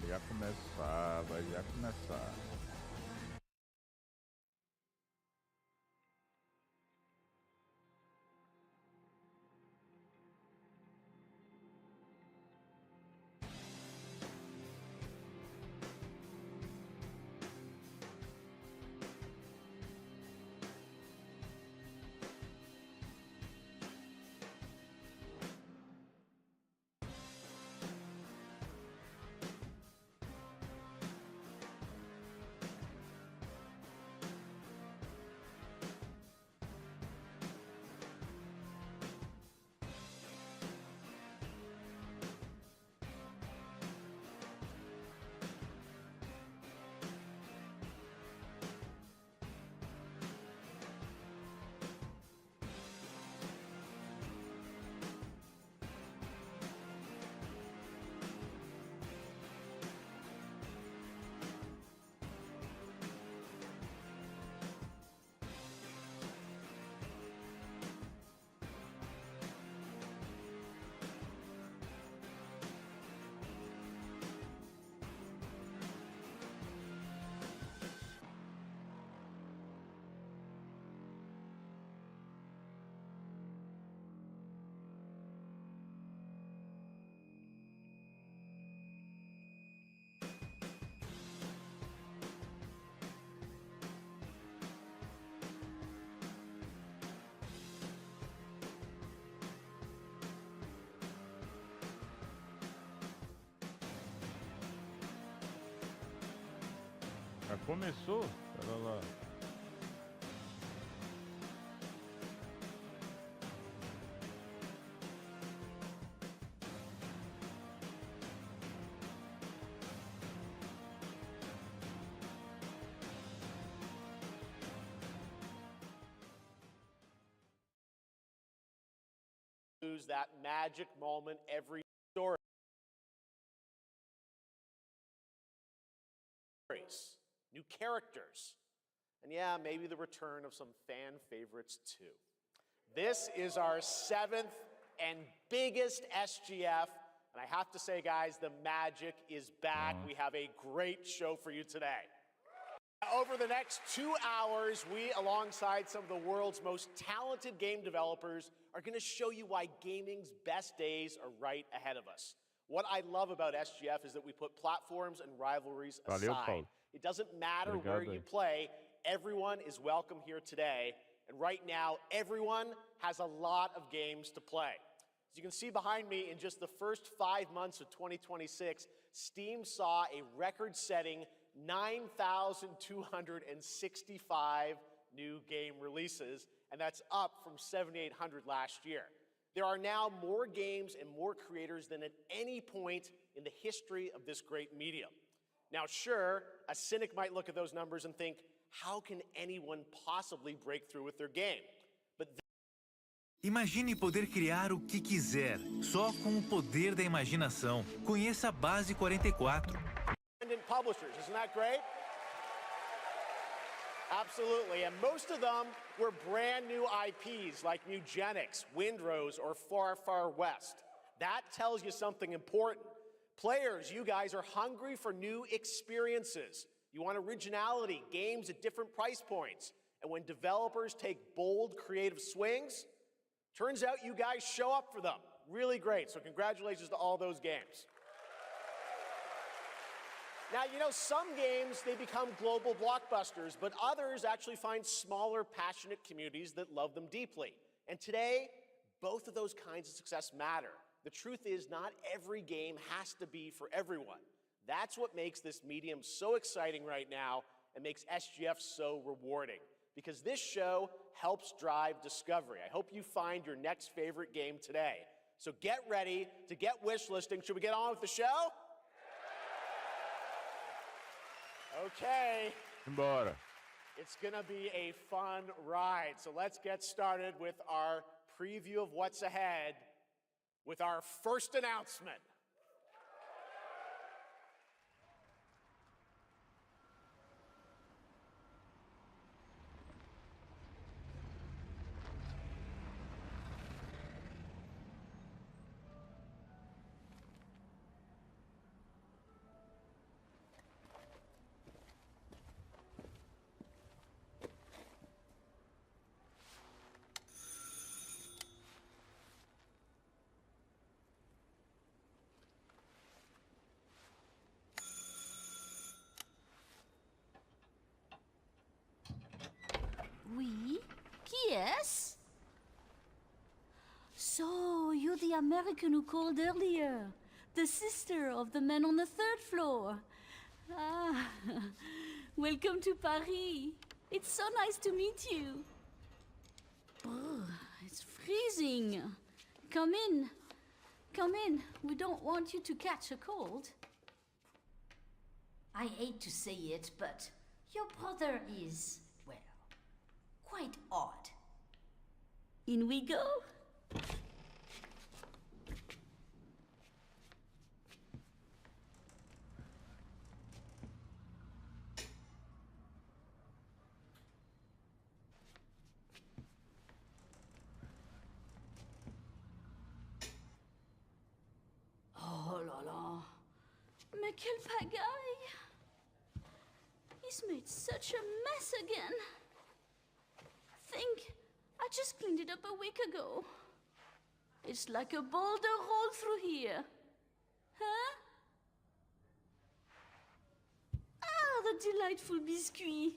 já começar, vai já começar. Já começou? Pera lá. Lose that magic moment every story. New characters, and yeah, maybe the return of some fan favorites too. This is our 7th and biggest SGF, and I have to say, guys, the magic is back. We have a great show for you today. Over the next 2 hours, we, alongside some of the world's most talented game developers, are going to show you why gaming's best days are right ahead of us. What I love about SGF is that we put platforms and rivalries aside. It doesn't matter where you play, everyone is welcome here today. And right now, everyone has a lot of games to play. As you can see behind me, in just the first 5 months of 2026, Steam saw a record-setting 9,265 new game releases, and that's up from 7,800 last year. There are now more games and more creators than at any point in the history of this great medium. Now, sure, a cynic might look at those numbers and think, how can anyone possibly break through with their game? But Imagine poder criar o que quiser, só com o poder da imaginação. Conheça a Base 44. Independent publishers, isn't that great? Absolutely, and most of them were brand new IPs like Mugenics, Windrose, or Far Far West. That tells you something important. Players, you guys are hungry for new experiences. You want originality, games at different price points. And when developers take bold, creative swings, turns out you guys show up for them. Really great, so congratulations to all those games. Now, you know, some games, they become global blockbusters, but others actually find smaller, passionate communities that love them deeply. And today, both of those kinds of success matter. The truth is, not every game has to be for everyone. That's what makes this medium so exciting right now and makes SGF so rewarding, because this show helps drive discovery. I hope you find your next favorite game today. So get ready to get wish listing. Should we get on with the show? Okay. Embora. It's gonna be a fun ride. So let's get started with our preview of what's ahead with our first announcement. American who called earlier. The sister of the man on the third floor. Ah, welcome to Paris. It's so nice to meet you. Brr, it's freezing. Come in. Come in. We don't want you to catch a cold. I hate to say it, but your brother is, well, quite odd. In we go. Oh là là. Mais quelle pagaille! He's made such a mess again. Think, I just cleaned it up a week ago. It's like a boulder rolled through here. Huh? Ah, the delightful biscuit.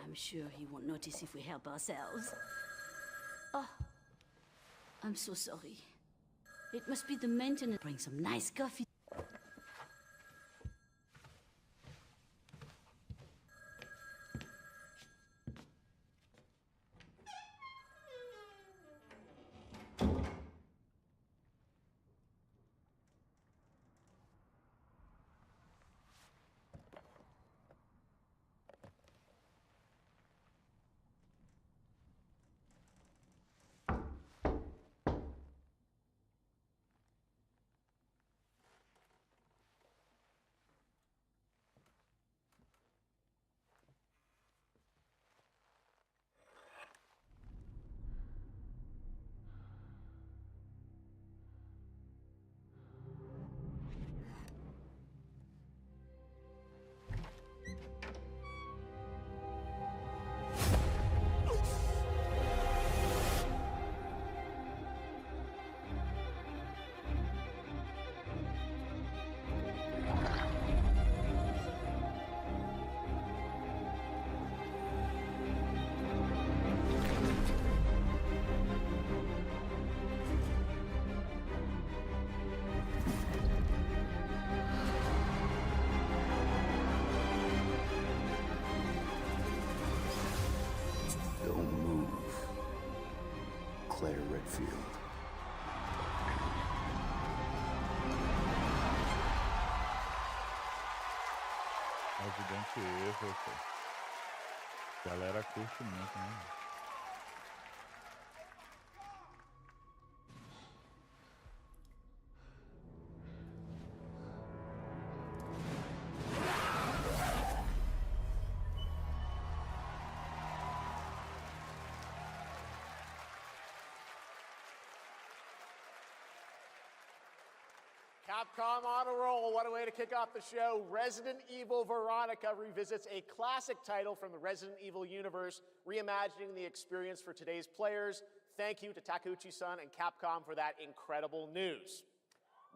I'm sure he won't notice if we help ourselves. Oh, I'm so sorry. It must be the maintenance. Bring some nice coffee. Redfield. Evidente erro, pô. Galera curte muito, né? Capcom on a roll. What a way to kick off the show. Resident Evil Veronica revisits a classic title from the Resident Evil universe, reimagining the experience for today's players. Thank you to Takeuchi-san and Capcom for that incredible news.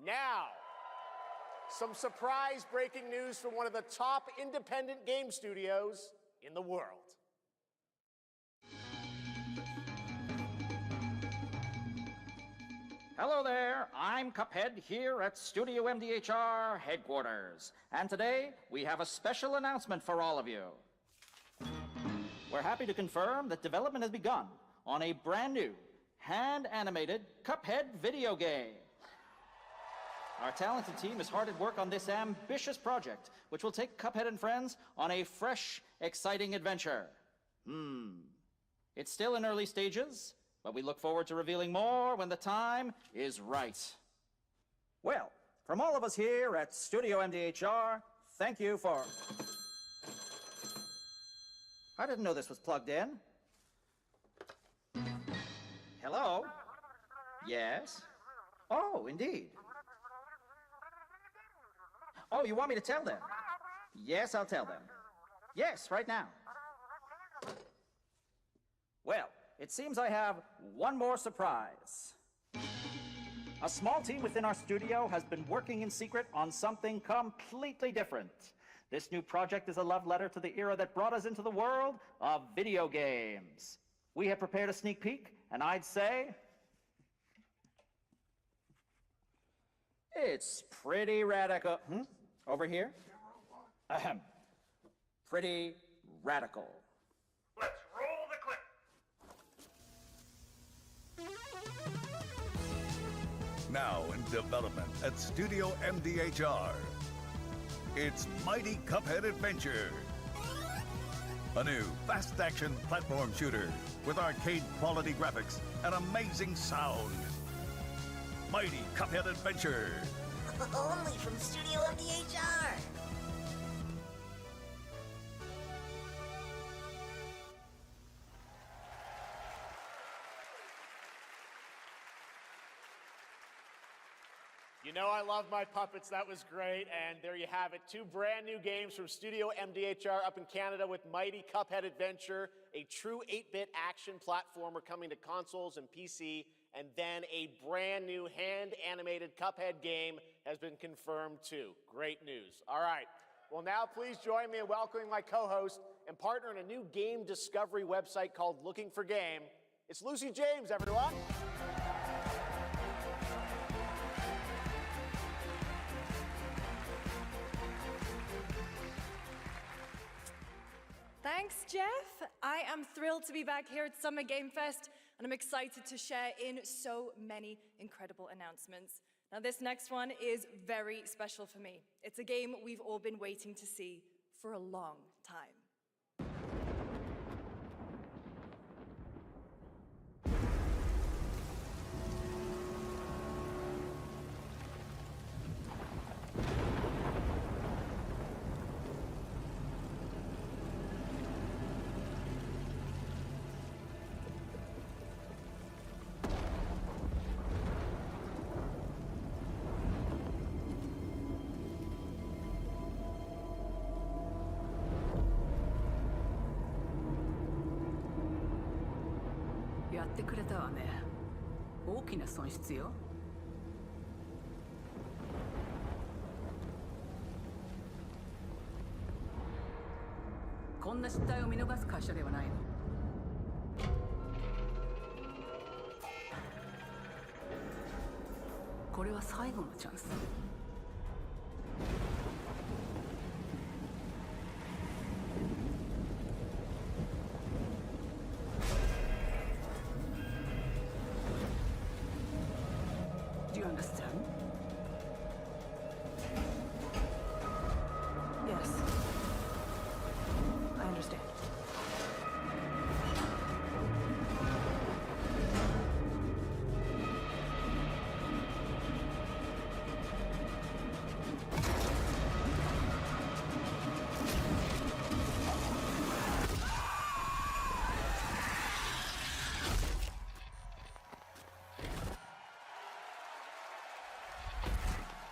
Now, some surprise breaking news from one of the top independent game studios in the world. Hello there, I'm Cuphead here at Studio MDHR headquarters. And today, we have a special announcement for all of you. We're happy to confirm that development has begun on a brand new, hand-animated Cuphead video game. Our talented team is hard at work on this ambitious project, which will take Cuphead and friends on a fresh, exciting adventure. It's still in early stages, but we look forward to revealing more when the time is right. Well, from all of us here at Studio MDHR, thank you for... I didn't know this was plugged in. Hello? Yes? Oh, indeed. Oh, you want me to tell them? Yes, I'll tell them. Yes, right now. Well, it seems I have one more surprise. A small team within our studio has been working in secret on something completely different. This new project is a love letter to the era that brought us into the world of video games. We have prepared a sneak peek and I'd say it's pretty radical. Over here? Ahem. Pretty radical. Let's roll the clip. Now in development at Studio MDHR. It's Mighty Cuphead Adventure. A new fast-action platform shooter with arcade-quality graphics and amazing sound. Mighty Cuphead Adventure. Only from Studio MDHR. You know I love my puppets. That was great. And there you have it. 2 brand new games from Studio MDHR up in Canada with Mighty Cuphead Adventure, a true 8-bit action platformer coming to consoles and PC, and then a brand new hand-animated Cuphead game has been confirmed too. Great news. All right. Well, now please join me in welcoming my co-host and partner in a new game discovery website called Looking for Game. It's Lucy James, everyone. Thanks, Jeff. I am thrilled to be back here at Summer Game Fest, and I'm excited to share in so many incredible announcements. Now, this next one is very special for me. It's a game we've all been waiting to see for a long time.やってくれたわね。大きな損失よ。こんな失態を見逃す会社ではないの。これは最後のチャンス。Do you understand? Yes. I understand.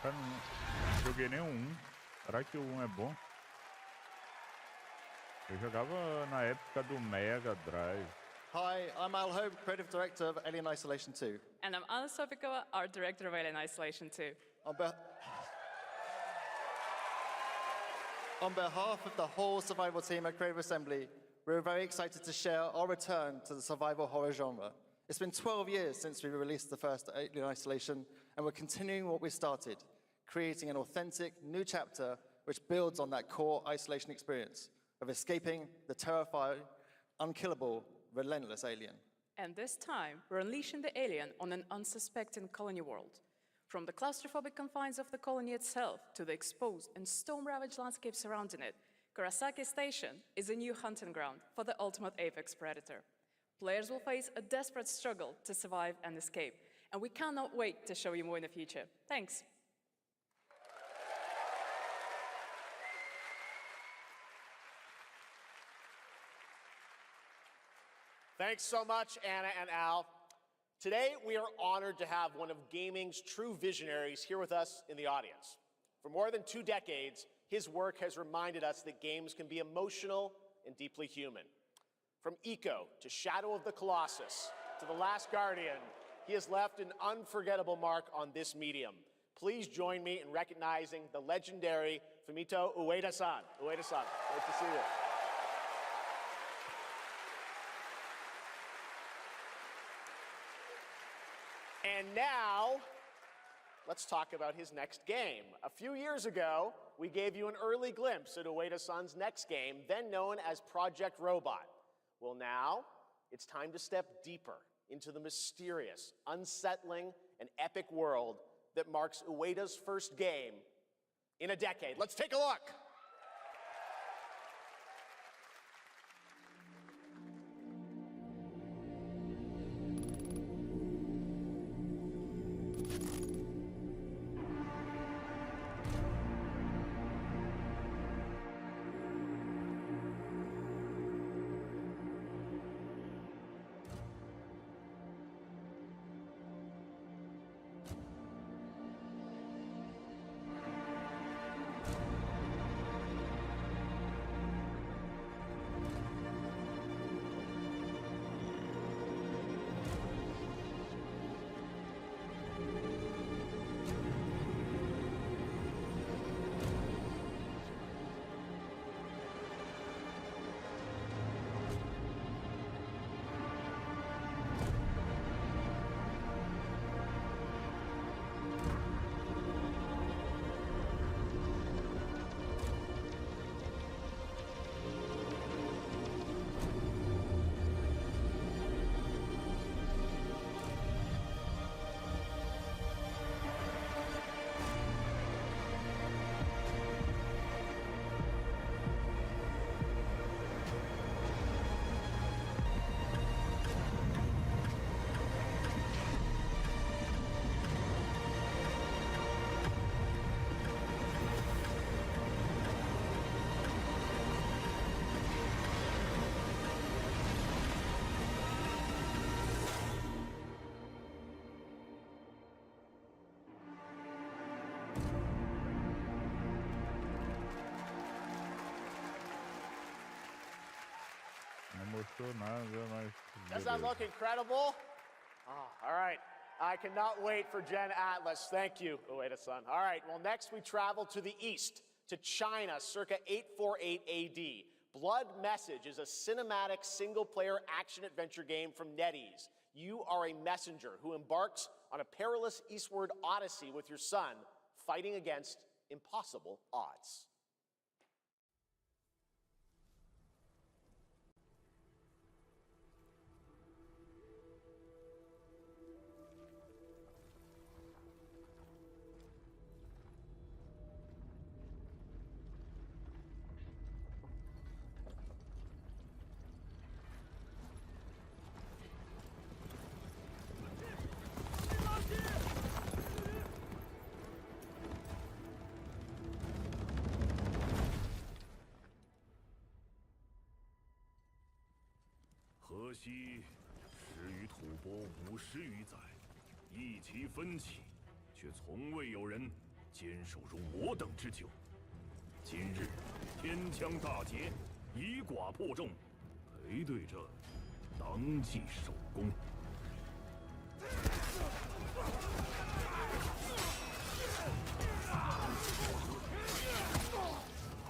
Cara, não joguei nenhum 1. Será que o 1 é bom? Eu jogava na época do Mega Drive. Hi, I'm Al Hope, Creative Director of Alien Isolation 2. And I'm Anna Sofikova, Art Director of Alien Isolation 2. On behalf of the whole survival team at Creative Assembly, we're very excited to share our return to the survival horror genre. It's been 12 years since we released the first Alien Isolation, and we're continuing what we started, creating an authentic new chapter which builds on that core isolation experience of escaping the terrifying, unkillable, relentless alien. And this time, we're unleashing the alien on an unsuspecting colony world. From the claustrophobic confines of the colony itself to the exposed and storm-ravaged landscape surrounding it, Kurosaki Station is a new hunting ground for the ultimate apex predator. Players will face a desperate struggle to survive and escape, and we cannot wait to show you more in the future. Thanks. Thanks so much, Anna and Al. Today, we are honored to have one of gaming's true visionaries here with us in the audience. For more than 2 decades, his work has reminded us that games can be emotional and deeply human. From Eco to Shadow of the Colossus to The Last Guardian, he has left an unforgettable mark on this medium. Please join me in recognizing the legendary Fumito Ueda-san. Ueda-san, great to see you. And now, let's talk about his next game. A few years ago, we gave you an early glimpse at Ueda-san's next game, then known as Project Robot. Well, now, it's time to step deeper into the mysterious, unsettling, and epic world that marks Ueda's first game in a decade. Let's take a look. Does that look incredible? Oh, all right. I cannot wait for Gen Atlas. Thank you, Ueda-san. All right, well, next we travel to the east, to China, circa 848 AD. Blood Message is a cinematic single-player action-adventure game from NetEase. You are a messenger who embarks on a perilous eastward odyssey with your son, fighting against impossible odds.河西始于吐蕃50余载，意其分歧，却从未有人坚守如我等之久。今日天枪大捷，以寡破众，裴对这当即首功。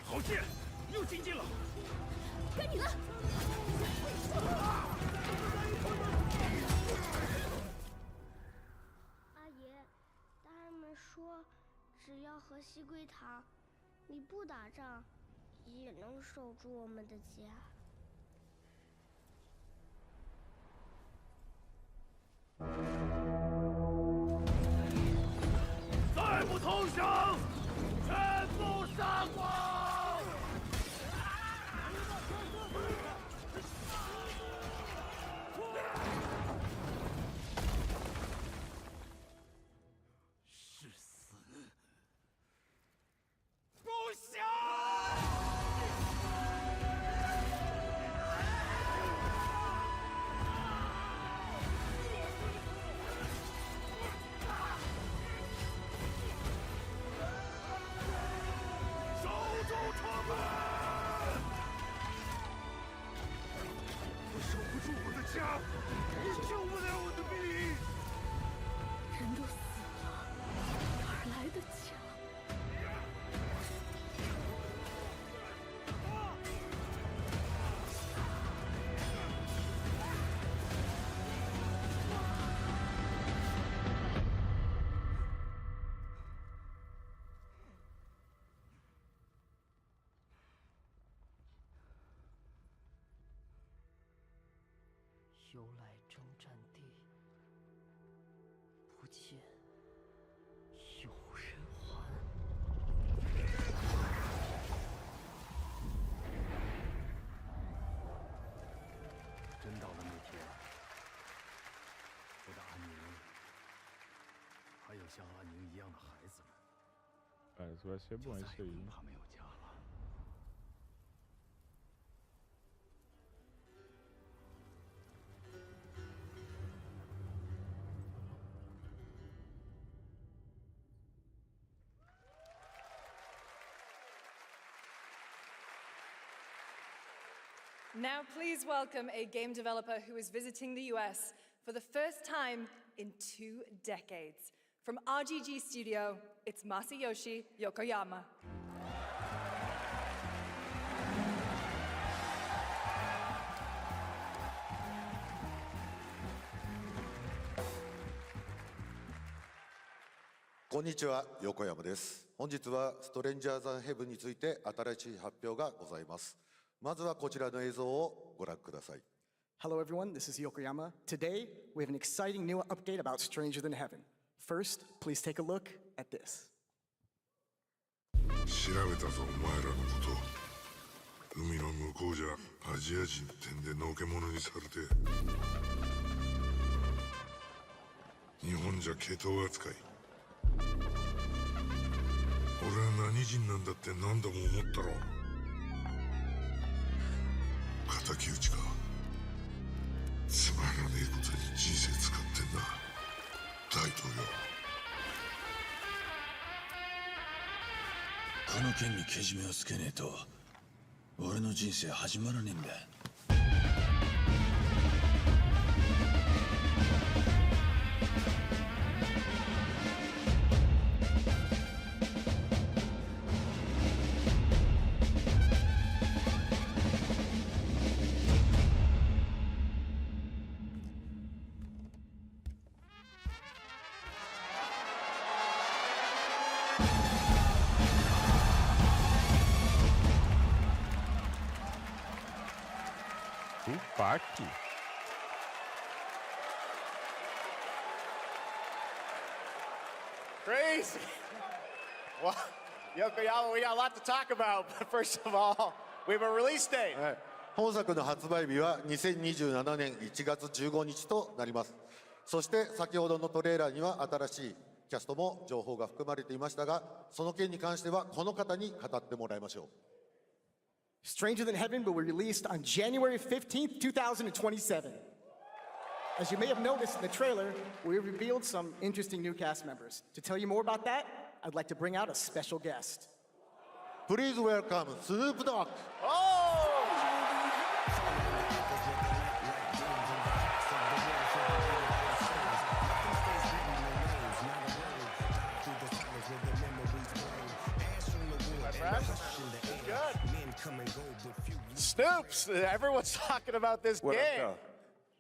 好剑，又进进了，该你了。阿爷，大人们说，只要河西归唐，你不打仗，也能守住我们的家。再不投降，全部杀光！是死不行！由来征战地，不见有人还。真到了那天，我的安宁，还有像安宁一样的孩子们， Isso vai ser bom isso aí. 恐怕没有家了。 Now please welcome a game developer who is visiting the US for the first time in 2 decades. From RGG Studio, it's Masayoshi Yokoyama. こんにちは、横山です。本日はストレンジャーズ・ヘブンについて新しい発表がございます。まずはこちらの映像をご覧ください。Hello everyone, this is Yokoyama. Today, we have an exciting new update about Stranger Than Heaven. First, please take a look at this. 調べたぞ、お前らのこと。海の向こうじゃアジア人ってんでのけ者にされて。日本じゃ毛頭扱い。俺は何人なんだって何度も思ったろ。敵討ちか。つまらねえことに人生使ってんだ、大統領。この件にけじめをつけねえと俺の人生始まらねえんだ。Tupac. Crazy. Well, Yokoyama, we got a lot to talk about, but first of all, we have a release date. 本作の発売日は2027年1月15日となります。そして先ほどのトレーラーには新しいキャストも情報が含まれていましたが、その件に関してはこの方に語ってもらいましょう。Stranger Than Heaven will be released on January 15th, 2027. As you may have noticed in the trailer, we revealed some interesting new cast members. To tell you more about that, I'd like to bring out a special guest. Please welcome Snoop Dogg. Snoops, everyone's talking about this game.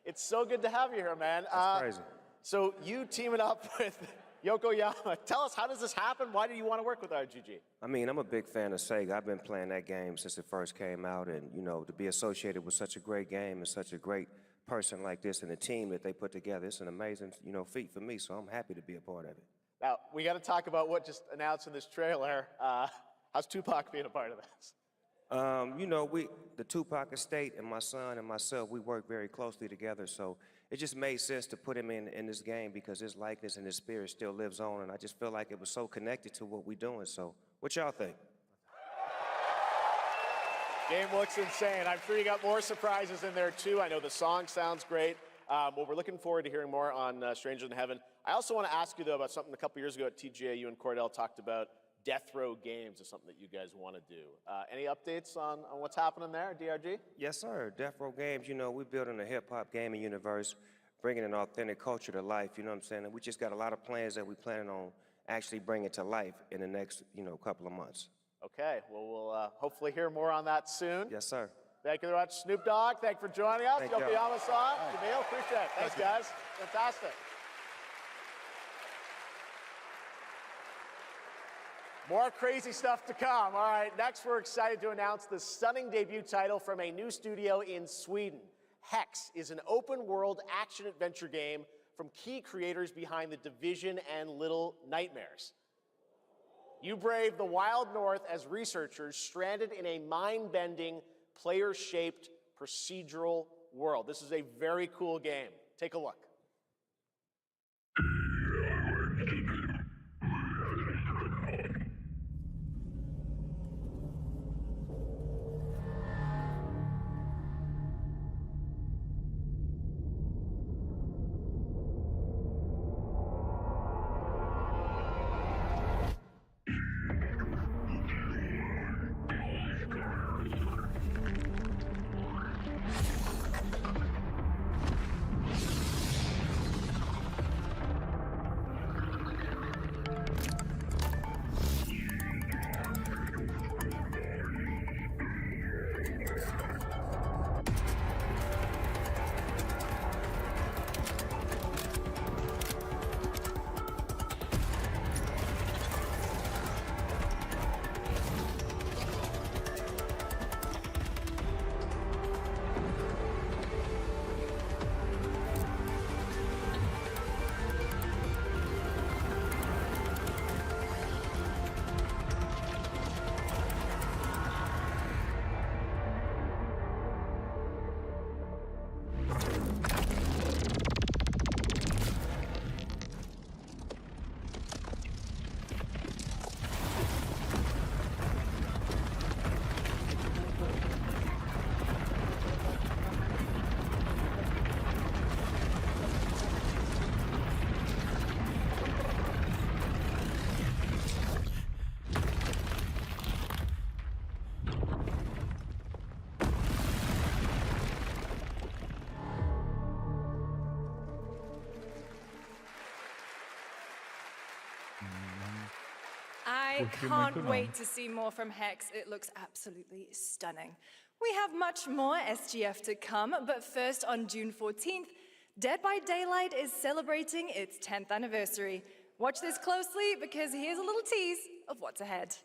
It's so good to have you here, man. That's crazy. So you teaming up with Yokoyama. Tell us, how does this happen? Why do you want to work with RGG? I mean, I'm a big fan of Sega. I've been playing that game since it first came out, and you know, to be associated with such a great game and such a great person like this and the team that they put together, it's an amazing, you know, feat for me. So I'm happy to be a part of it. Now we got to talk about what just announced in this trailer. How's Tupac being a part of this? You know, the Tupac estate and my son and myself, we work very closely together, so it just made sense to put him in this game because his likeness and his spirit still lives on, and I just feel like it was so connected to what we're doing. So, what y'all think? Game looks insane. I'm sure you got more surprises in there too. I know the song sounds great. Well, we're looking forward to hearing more on Stranger Than Heaven. I also want to ask you though about something a couple years ago at TGA, you and Cordell talked about. Death Row Games is something that you guys want to do. Any updates on what's happening there, DRG? Yes, sir. Death Row Games, you know, we're building a hip-hop gaming universe, bringing an authentic culture to life, you know what I'm saying? And we just got a lot of plans that we're planning on actually bringing to life in the next, you know, couple of months. Okay, well, we'll hopefully hear more on that soon. Yes, sir. Thank you very much, Snoop Dogg. Thank you for joining us. Thank you. Yokoyama-san, Jamil, appreciate it. Thanks, guys. Fantastic. More crazy stuff to come. All right, next we're excited to announce the stunning debut title from a new studio in Sweden. Hex is an open-world action-adventure game from key creators behind The Division and Little Nightmares. You brave the wild north as researchers stranded in a mind-bending, player-shaped procedural world. This is a very cool game. Take a look. I can't wait to see more from Hex. It looks absolutely stunning. We have much more SGF to come, but first on June 14th, Dead by Daylight is celebrating its 10th anniversary. Watch this closely because here's a little tease of what's ahead.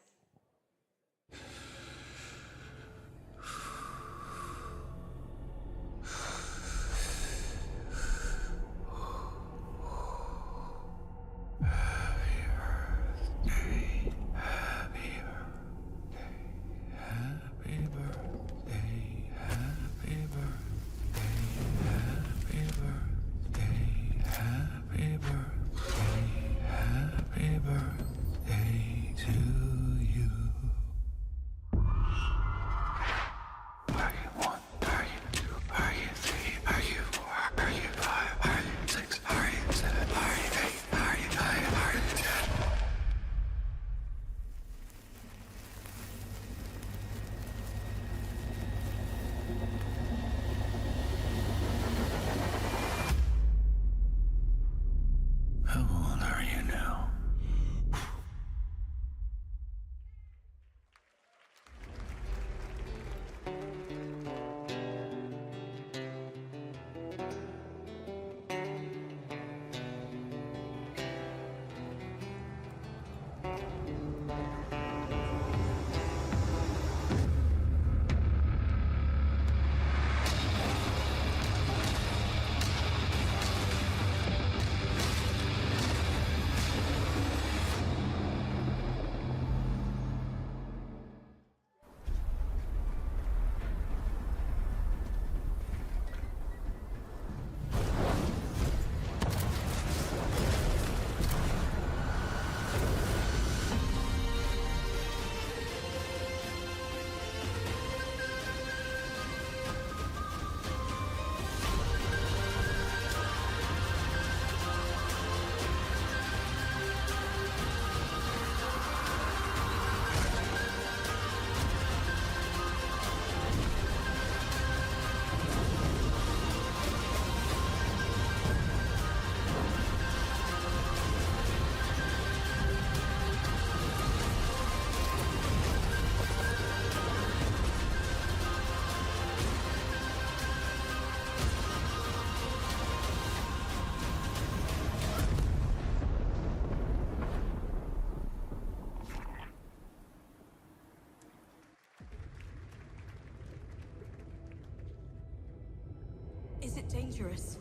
it dangerous?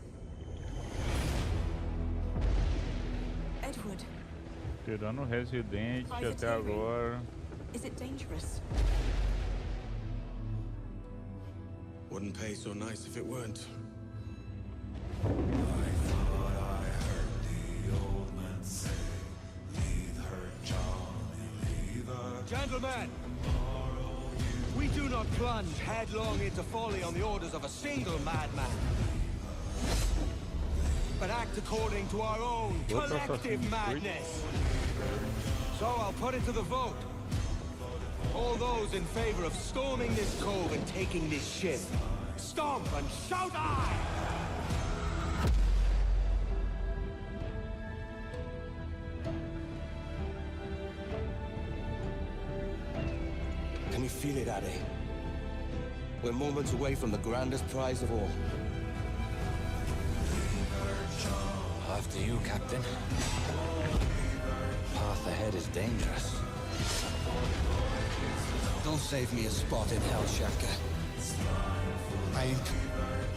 Edward, Tirando Residente Private até Avery. agora. is it dangerous? Wouldn't pay so nice if it weren't. Gentlemen, we do not plunge headlong into folly on the orders of a single madman, but act according to our own collective madness. So I'll put it to the vote. All those in favor of storming this cove and taking this ship, stomp and shout aye! Can you feel it, Addy? We're moments away from the grandest prize of all. After you, Captain. Path ahead is dangerous. Don't save me a spot in hell, Shaka.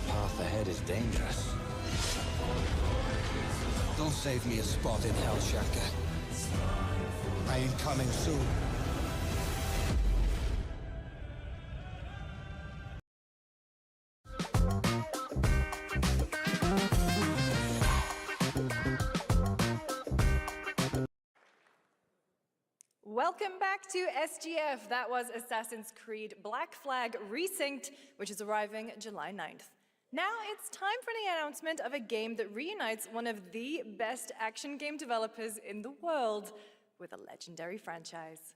Path ahead is dangerous. Don't save me a spot in hell, Shaka. I ain't coming soon. Welcome back to SGF. That was Assassin's Creed Black Flag Resynced, which is arriving July 9th. Now it's time for the announcement of a game that reunites one of the best action game developers in the world with a legendary franchise.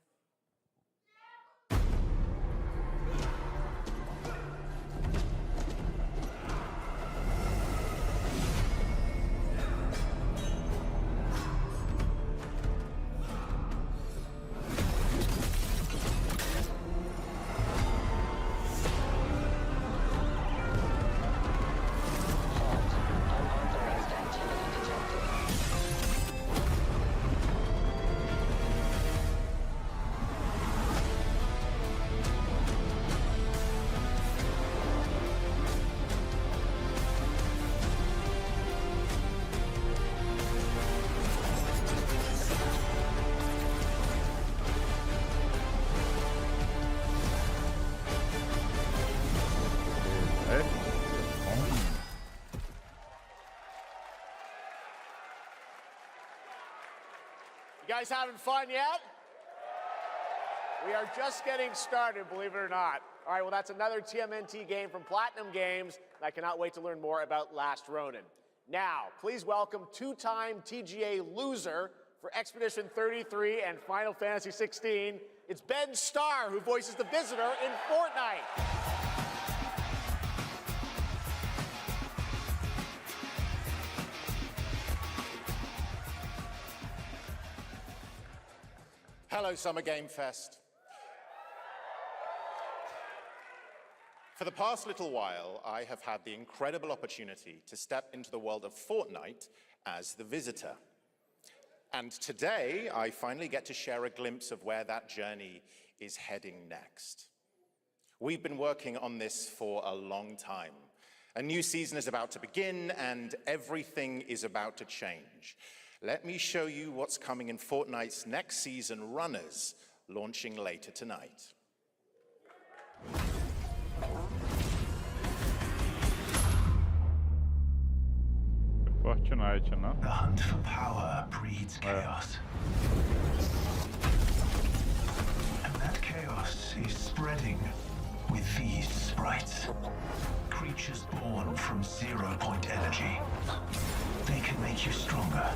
You guys having fun yet? We are just getting started, believe it or not. All right, well, that's another TMNT game from Platinum Games, and I cannot wait to learn more about Last Ronin. Now, please welcome two-time TGA loser for Expedition 33 and Final Fantasy 16. It's Ben Starr, who voices the Visitor in Fortnite. Hello, Summer Game Fest. For the past little while, I have had the incredible opportunity to step into the world of Fortnite as the Visitor. And today, I finally get to share a glimpse of where that journey is heading next. We've been working on this for a long time. A new season is about to begin, and everything is about to change. Let me show you what's coming in Fortnite's next season, Runners, launching later tonight. Fortnite, não? The hunt for power breeds chaos. And that chaos is spreading with these sprites. Creatures born from 0-point energy. They can make you stronger,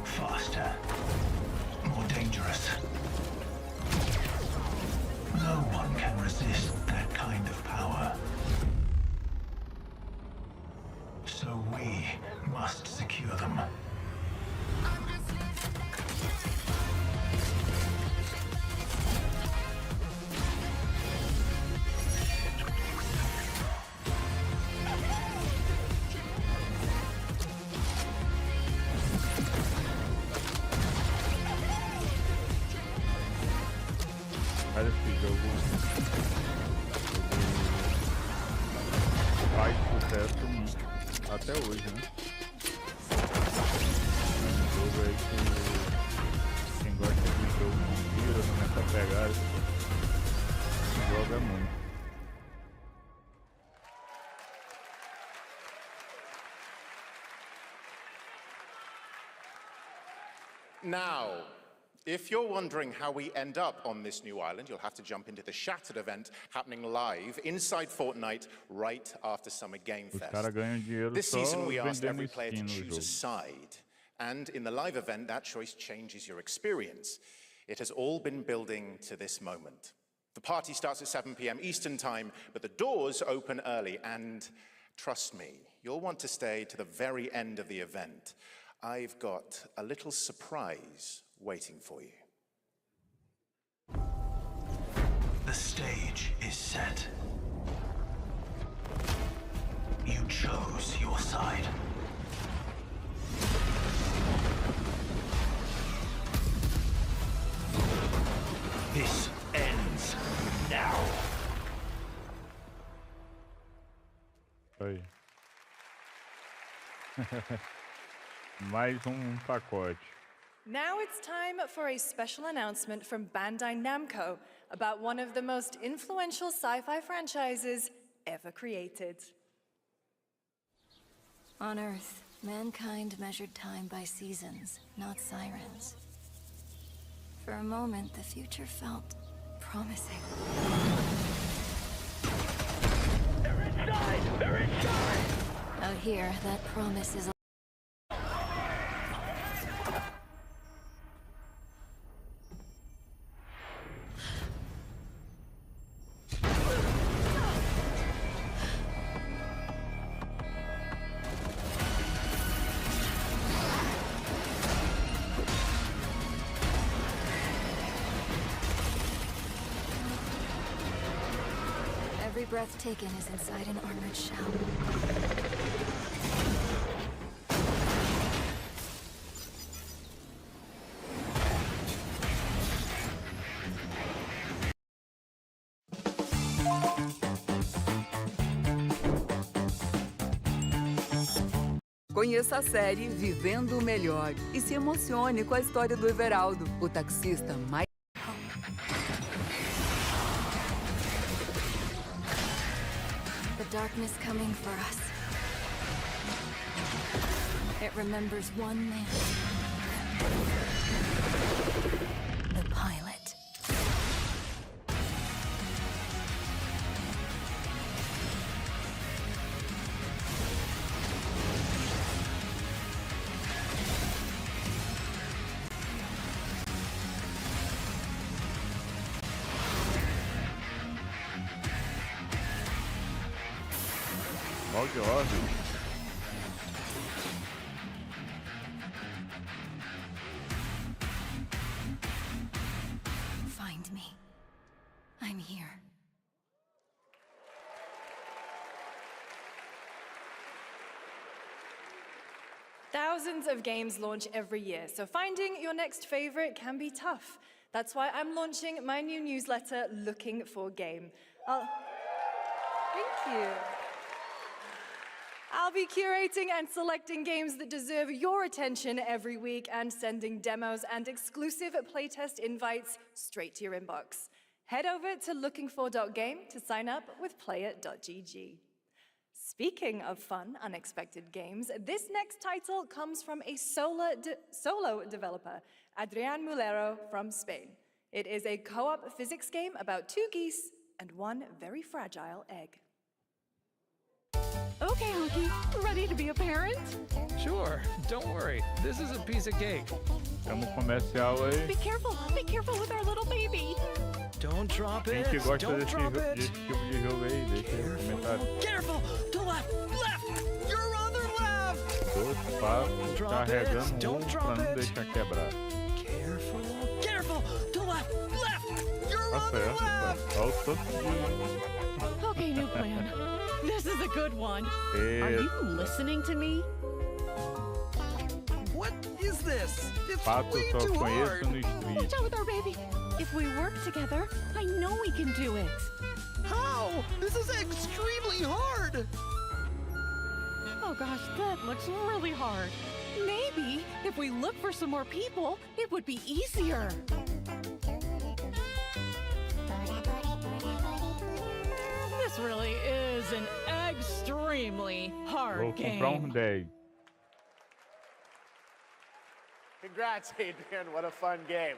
faster, more dangerous. No one can resist that kind of power. So we must secure them. Cara, esse jogo vai sucesso até hoje, né? É um jogo aí que quem gosta de jogo de tiro, nessa pegada, joga muito. Now, if you're wondering how we end up on this new island, you'll have to jump into the Shattered event happening live inside Fortnite right after Summer Game Os Fest. caras ganham dinheiro This só season, we asked vendendo every player to skin no choose a jogo. side. And in the live event, that choice changes your experience. It has all been building to this moment. The party starts at 7 p.m. Eastern Time, but the doors open early. And trust me, you'll want to stay to the very end of the event. I've got a little surprise waiting for you. The stage is set. You chose your side. This ends now. Aí. Mais pacote. Now it's time for a special announcement from Bandai Namco about one of the most influential sci-fi franchises ever created. On Earth, mankind measured time by seasons, not sirens. For a moment, the future felt promising. They're inside! They're inside! Out here, that promise is every breath taken is inside an armored shell. Conheça a série Vivendo o Melhor e se emocione com a história do Everaldo, o taxista mais... The darkness coming for us. It remembers one man. The pilot. Molde ordem. Find me. I'm here. Thousands of games launch every year, so finding your next favorite can be tough. That's why I'm launching my new newsletter, Looking for Game. Thank you. I'll be curating and selecting games that deserve your attention every week and sending demos and exclusive playtest invites straight to your inbox. Head over to lookingfor.game to sign up with player.gg. Speaking of fun, unexpected games, this next title comes from a solo developer, Adrián Mulero from Spain. It is a co-op physics game about two geese and one very fragile egg. Okay, Honky, ready to be a parent? Sure, don't worry. This is a piece of cake. Temos comercial aí. Be careful with our little baby. Don't drop Quem it. que gosta Don't desse drop it. tipo de jogo aí? Deixa aí no comentário. Careful! To left! Left! Your other left! Dois papos carregando pra não deixar quebrar. Careful! Careful! To left! Left! Your Tá other certo, left! tá. Olha o tanto de... Okay, new plan. This is a good one. Are you listening to me? What is this? It's Pato way só too conheço hard. no Street. Watch out with our baby. If we work together, I know we can do it. How? This is extremely hard. Oh gosh, that looks really hard. Maybe if we look for some more people, it would be easier. This really is an extremely hard Vou game. comprar 10. Congrats, Adrian. What a fun game.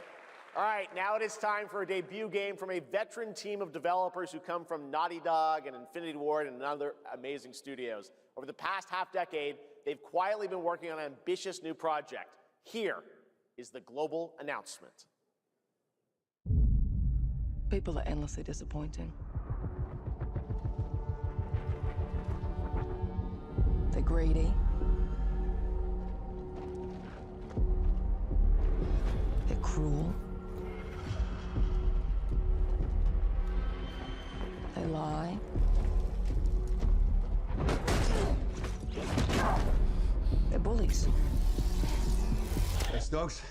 All right, now it is time for a debut game from a veteran team of developers who come from Naughty Dog and Infinity Ward and other amazing studios. Over the past half-decade, they've quietly been working on an ambitious new project. Here is the global announcement. People are endlessly disappointing. They're greedy. They're cruel. They lie. They're bullies. Hey, Stokes?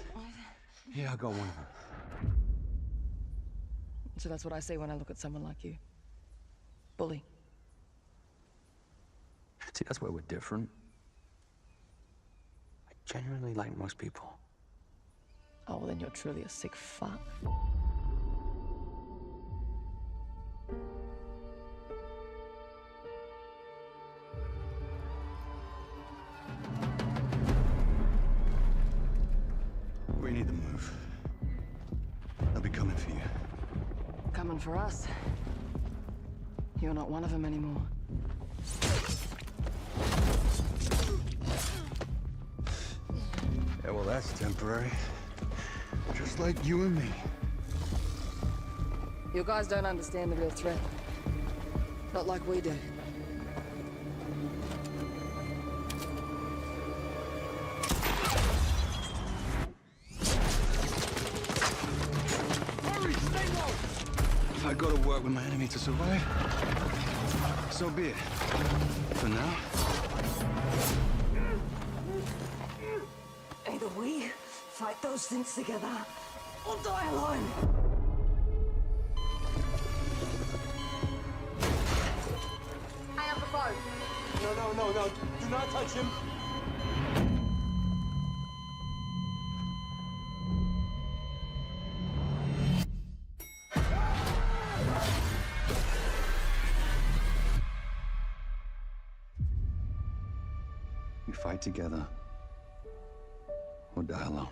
Yeah, I got one of them. So that's what I say when I look at someone like you. Bully. See, that's where we're different. I genuinely like most people. Oh, well, then you're truly a sick fuck. We need to move. They'll be coming for you. Coming for us. You're not one of them anymore. Yeah, well, that's temporary. Just like you and me. You guys don't understand the real threat. Not like we do. Hurry, stay low! If I go to work with my enemy to survive, so be it. For now. Either we fight those things together, or die alone. Hang up the phone. No. Do not touch him. We fight together, or die alone.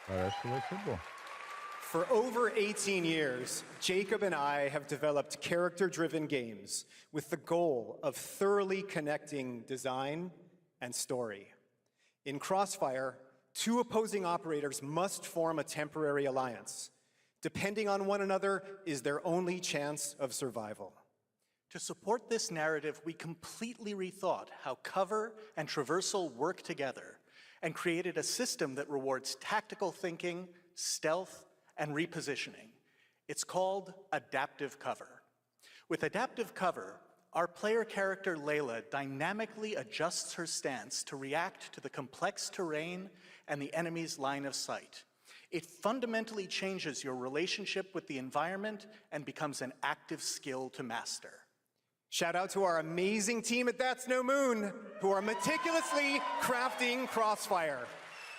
Parece que vai ser bom. For over 18 years, Jacob and I have developed character-driven games with the goal of thoroughly connecting design and story. In Crossfire, two opposing operators must form a temporary alliance. Depending on one another is their only chance of survival. To support this narrative, we completely rethought how cover and traversal work together and created a system that rewards tactical thinking, stealth, and repositioning. It's called adaptive cover. With adaptive cover, our player character Layla dynamically adjusts her stance to react to the complex terrain and the enemy's line of sight. It fundamentally changes your relationship with the environment and becomes an active skill to master. Shout out to our amazing team at That's No Moon, who are meticulously crafting Crossfire.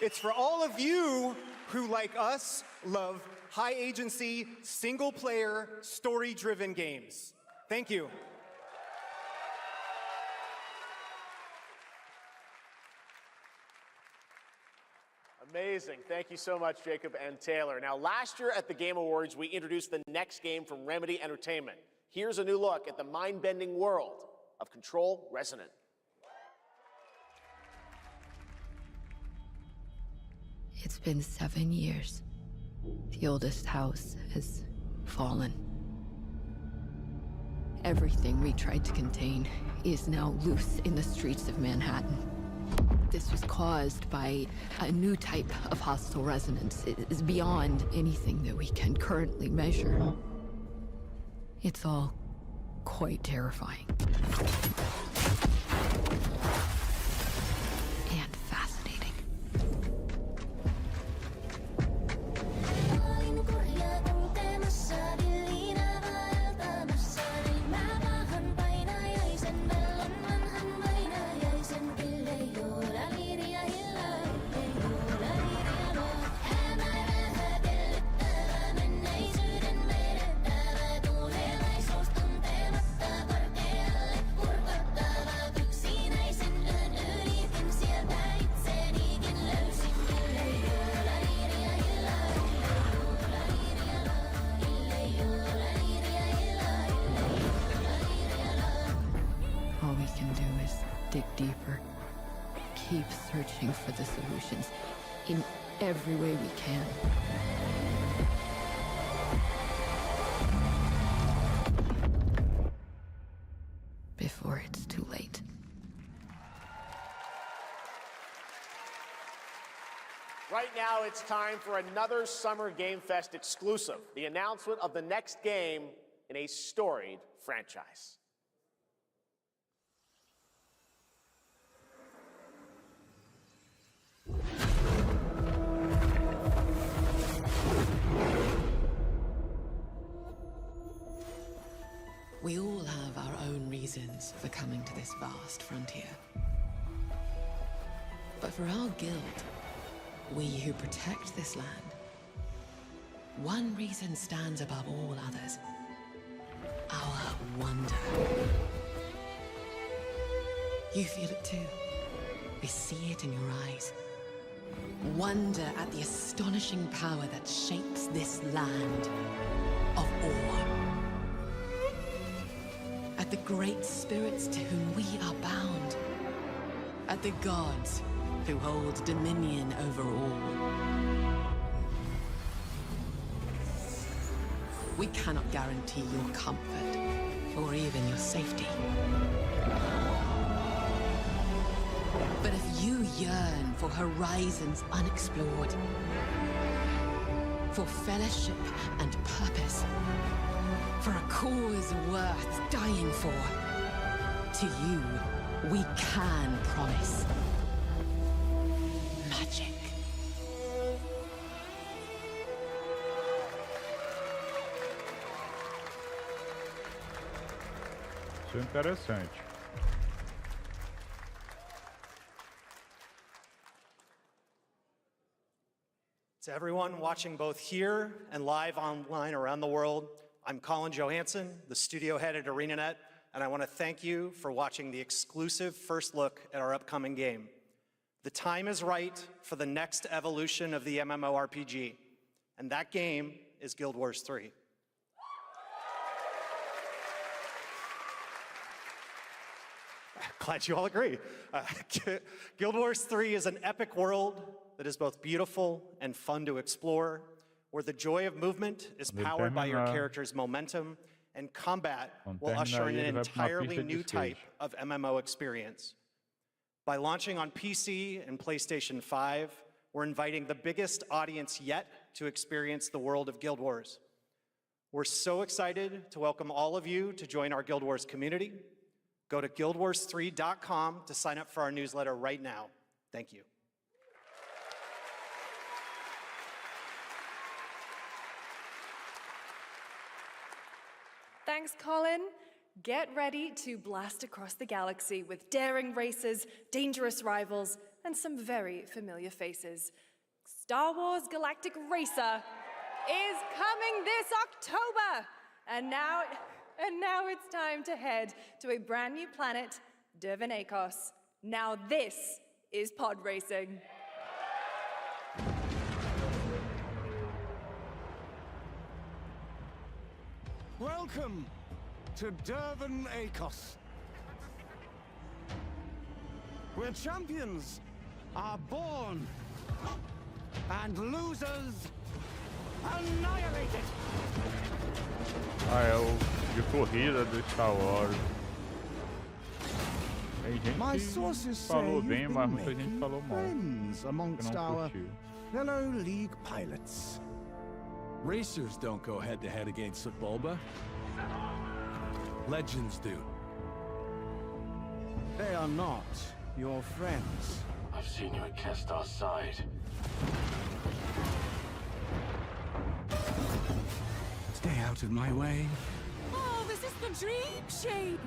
It's for all of you who, like us, love high-agency, single-player, story-driven games. Thank you. Amazing. Thank you so much, Jacob and Taylor. Now, last year at the Game Awards, we introduced the next game from Remedy Entertainment. Here's a new look at the mind-bending world of Control Resonant. It's been 7 years. The oldest house has fallen. Everything we tried to contain is now loose in the streets of Manhattan. This was caused by a new type of hostile resonance. It is beyond anything that we can currently measure. It's all quite terrifying. And fascinating. All we can do is dig deeper, keep searching for the solutions in every way we can. Before it's too late. Right now, it's time for another Summer Game Fest exclusive, the announcement of the next game in a storied franchise. We all have our own reasons for coming to this vast frontier. But for our guild, we who protect this land, one reason stands above all others. Our wonder. You feel it too. We see it in your eyes. Wonder at the astonishing power that shapes this land of awe. At the great spirits to whom we are bound. At the gods who hold dominion over all. We cannot guarantee your comfort, or even your safety. But if you yearn for horizons unexplored, for fellowship and purpose, for a cause worth dying for, to you, we can promise magic. Isso é interessante. To everyone watching both here and live online around the world, I'm Colin Johansson, the studio head at ArenaNet, and I want to thank you for watching the exclusive first look at our upcoming game. The time is right for the next evolution of the MMORPG, and that game is Guild Wars 3. Glad you all agree. Guild Wars 3 is an epic world that is both beautiful and fun to explore, where the joy of movement is powered by your character's momentum, and combat will usher in an entirely new type of MMO experience. By launching on PC and PlayStation 5, we're inviting the biggest audience yet to experience the world of Guild Wars. We're so excited to welcome all of you to join our Guild Wars community. Go to guildwars3.com to sign up for our newsletter right now. Thank you. Thanks, Colin. Get ready to blast across the galaxy with daring races, dangerous rivals, and some very familiar faces. Star Wars Galactic Racer is coming this October! And now it's time to head to a brand new planet, Dervenakos. Now this is pod racing. Welcome to Dervenakos, where champions are born and losers annihilated. Ah, é o de corrida do Star Wars. É Tem gente My que sources say falou you've bem, been mas muita gente making falou mal. friends Que amongst não our curtiu. fellow League pilots. Racers don't go head-to-head against Sebulba. Legends do. They are not your friends. I've seen you at Kestar's side. Stay out of my way. Oh, this is the dream shape.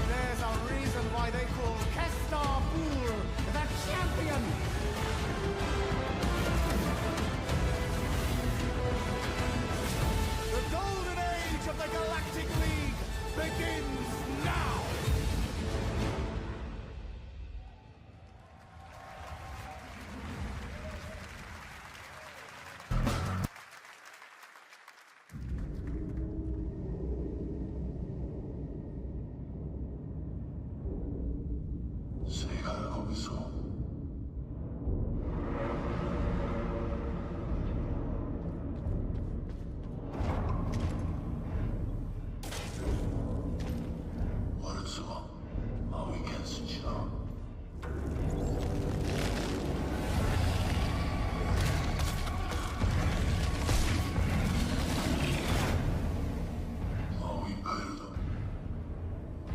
There's a reason why they call Kestar Bur the champion. The golden age of the Galactic League begins now. 세가 거기서 월수가 마위 캔스지나 마위 파일드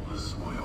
월수 모여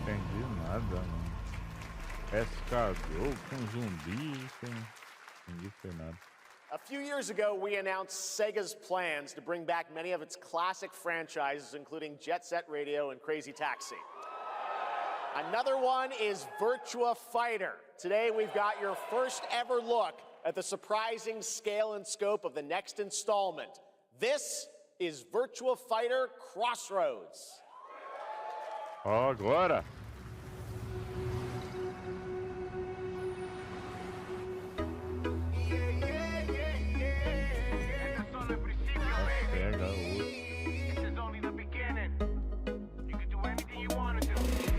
Entendi nada, mano. Pescador com zumbi, entendi foi nada. A few years ago, we announced Sega's plans to bring back many of its classic franchises, including Jet Set Radio and Crazy Taxi. Another one is Virtua Fighter. Today, we've got your first ever look at the surprising scale and scope of the next installment. This is Virtua Fighter Crossroads. Ó, agora! Pega outro.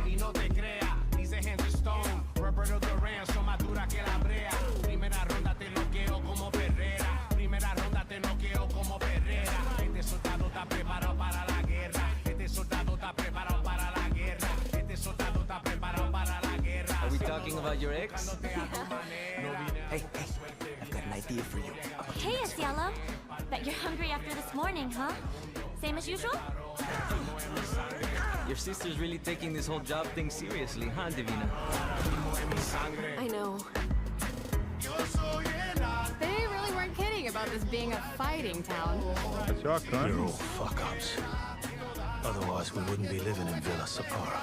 Y no te creas, dice Henry Stone, Roberto Duran, son más dura que la brea. Primera ronda te noqueo como Herrera. Primera ronda te noqueo como Herrera. Este soldado está preparado para la guerra. Este soldado está preparado para la guerra. Este soldado está preparado para la guerra. Are we talking about your ex? Hey, I've got an idea for you. Hey, it's Yellow. Bet you're hungry after this morning, huh? Same as usual? Your sister's really taking this whole job thing seriously, huh, Divina? I know. They really weren't kidding about this being a fighting town. You're all fuck-ups. Otherwise, we wouldn't be living in Villa Sapara.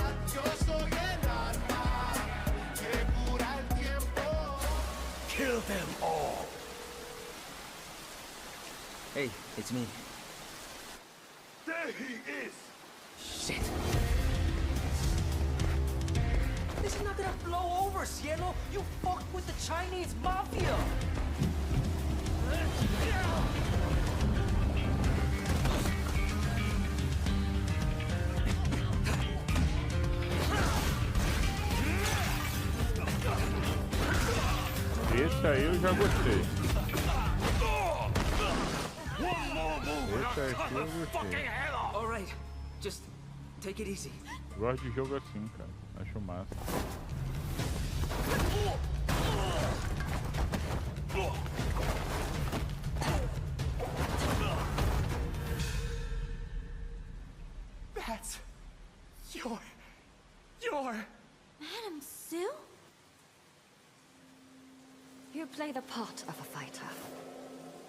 Kill them all. Hey, it's me. There he is. Shit. This is not gonna blow over, Cielo. You fucked with the Chinese mafia. aí eu já gostei. Esse aqui eu gostei. All right, just take it easy. Gosto de jogo assim, cara. Acho massa. That's your... Madam Sue? You play the part of a fighter,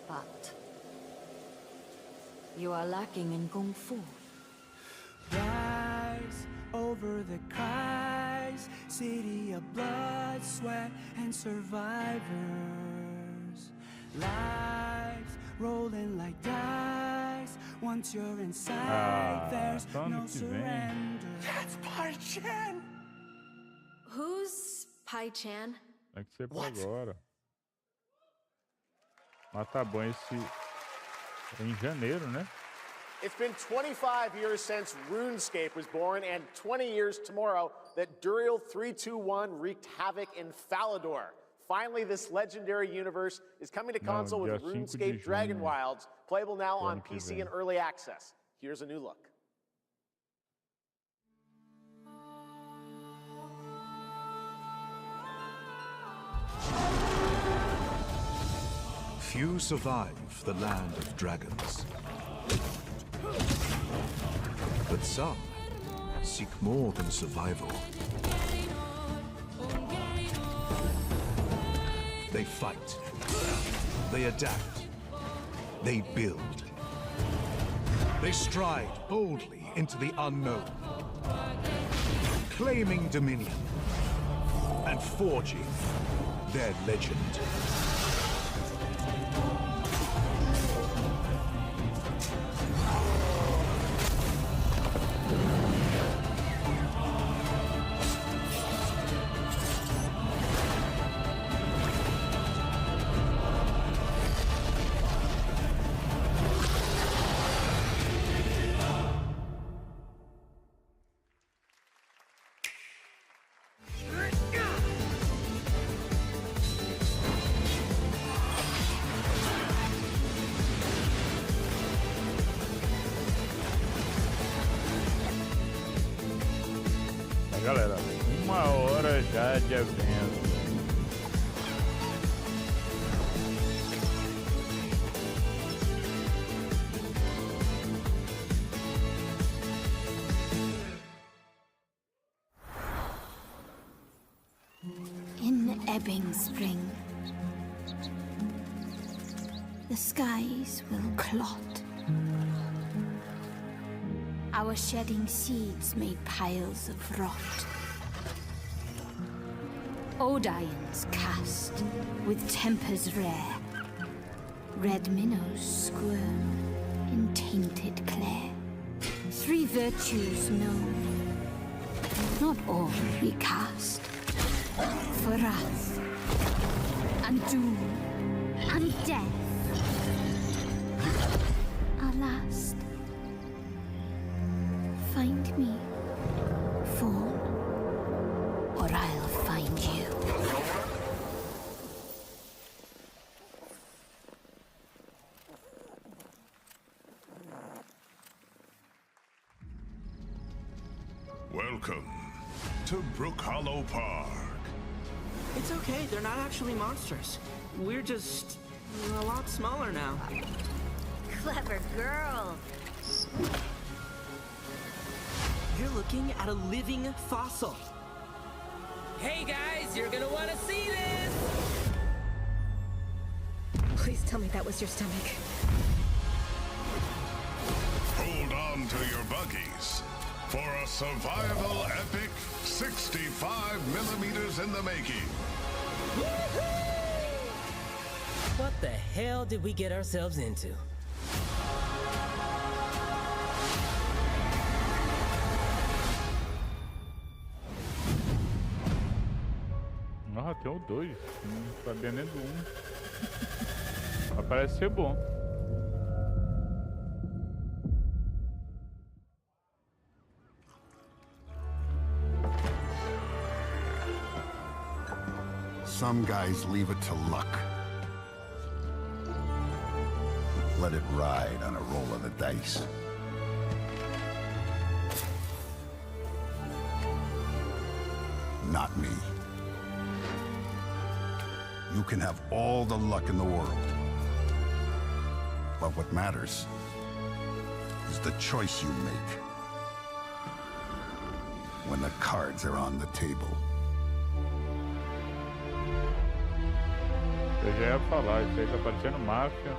but you are lacking in kung fu. Rise over the cries, city of blood, sweat, and survivors. Lives rolling like dice. Once you're inside, there's no surrender. That's Pai Chan! Who's Pai Chan? Tem que ser por agora. Mas tá bom, esse é em janeiro, né? It's been 25 years since RuneScape was born, and 20 years tomorrow that Duriel 321 wreaked havoc in Falador. Finally, this legendary universe is coming to console with RuneScape Dragon Wilds, playable now on PC and early access. Here's a new look. Few survive the land of dragons. But some seek more than survival. They fight. They adapt. They build. They stride boldly into the unknown, claiming dominion and forging their legend. Galera, 1 hora já de evento. In ebbing spring, the skies will clot. Our shedding seeds made piles of rot. Odions cast with tempers rare. Red minnows squirm in tainted clay. 3 virtues known, not all recast. For wrath, and doom, and death. Our last. Find me, Fawn, or I'll find you. Welcome to Brook Hollow Park. It's okay, they're not actually monsters. We're just a lot smaller now. Clever girl. You're looking at a living fossil. Hey guys, you're gonna want to see this! Please tell me that was your stomach. Hold on to your buggies for a survival epic 65 millimeters in the making. What the hell did we get ourselves into? Ah, tem o 2. Não sabia nem do 1. Mas parece ser bom. some guys leave it to luck. Let it ride on a roll of the dice. Not me. You can have all the luck in the world. But what matters is the choice you make when the cards are on the table. Eu já ia falar, isso aí tá parecendo máfia.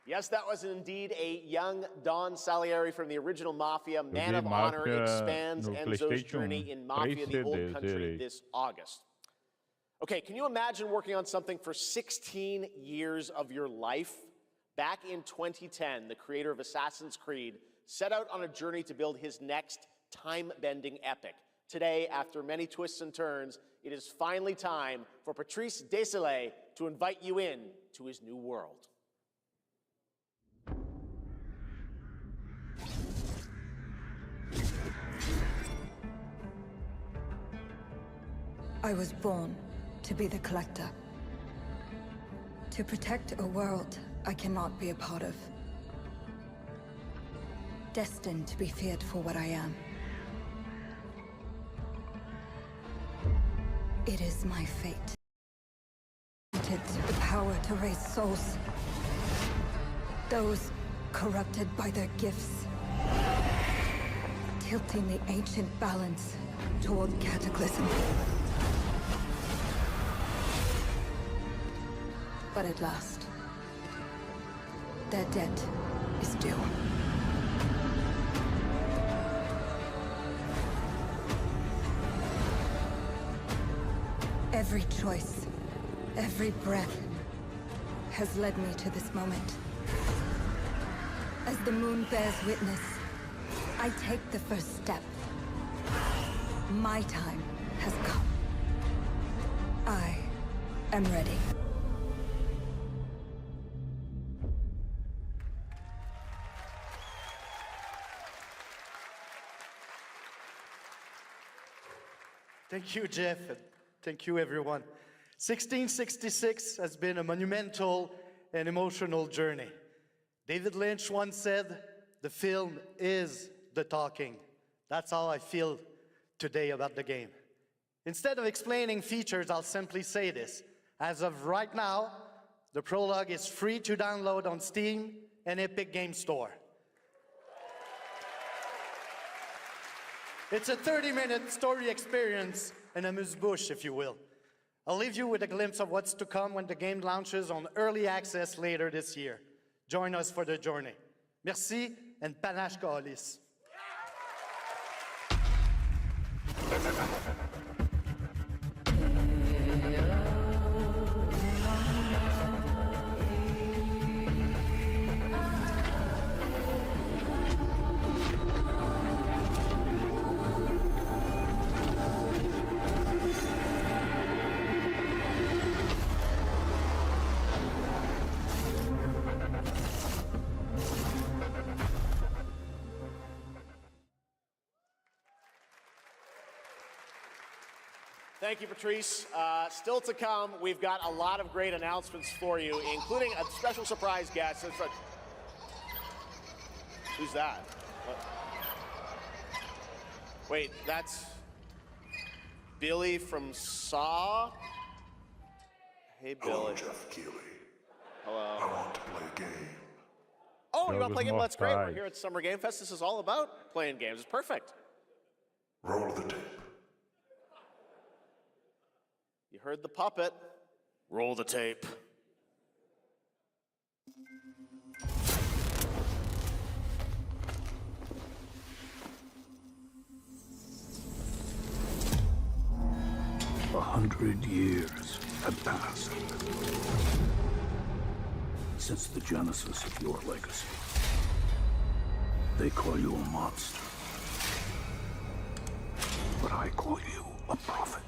Yes, that was indeed a young Don Salieri from the original Mafia. Man of Honor expands Enzo's journey in Mafia, the Old Country, this August. Okay, can you imagine working on something for 16 years of your life? Back in 2010, the creator of Assassin's Creed set out on a journey to build his next time-bending epic. Today, after many twists and turns, it is finally time for Patrice Désilets to invite you in to his new world. I was born to be the collector. To protect a world I cannot be a part of. Destined to be feared for what I am. It is my fate. The power to raise souls. Those corrupted by their gifts. Tilting the ancient balance toward cataclysm. But at last, their debt is due. Every choice, every breath has led me to this moment. As the moon bears witness, I take the first step. My time has come. I am ready. Thank you, Jeff, and thank you, everyone. 1666 has been a monumental and emotional journey. David Lynch once said, "The film is the talking." That's how I feel today about the game. Instead of explaining features, I'll simply say this. As of right now, the prologue is free to download on Steam and Epic Game Store. It's a 30-minute story experience and amuse-bouche, if you will. I'll leave you with a glimpse of what's to come when the game launches on early access later this year. Join us for the journey. Merci and panache kaolis. Thank you, Patrice. Still to come, we've got a lot of great announcements for you, including a special surprise guest. Who's that? What? Wait, that's Billy from Saw? Hey, Billy. Hello, Jeff Keighley. Hello. I want to play a game. Oh, you want to play a game? That's great. We're here at Summer Game Fest. This is all about playing games. It's perfect. Roll the tape. You heard the puppet. Roll the tape. A 100 years have passed since the genesis of your legacy. They call you a monster, but I call you a prophet.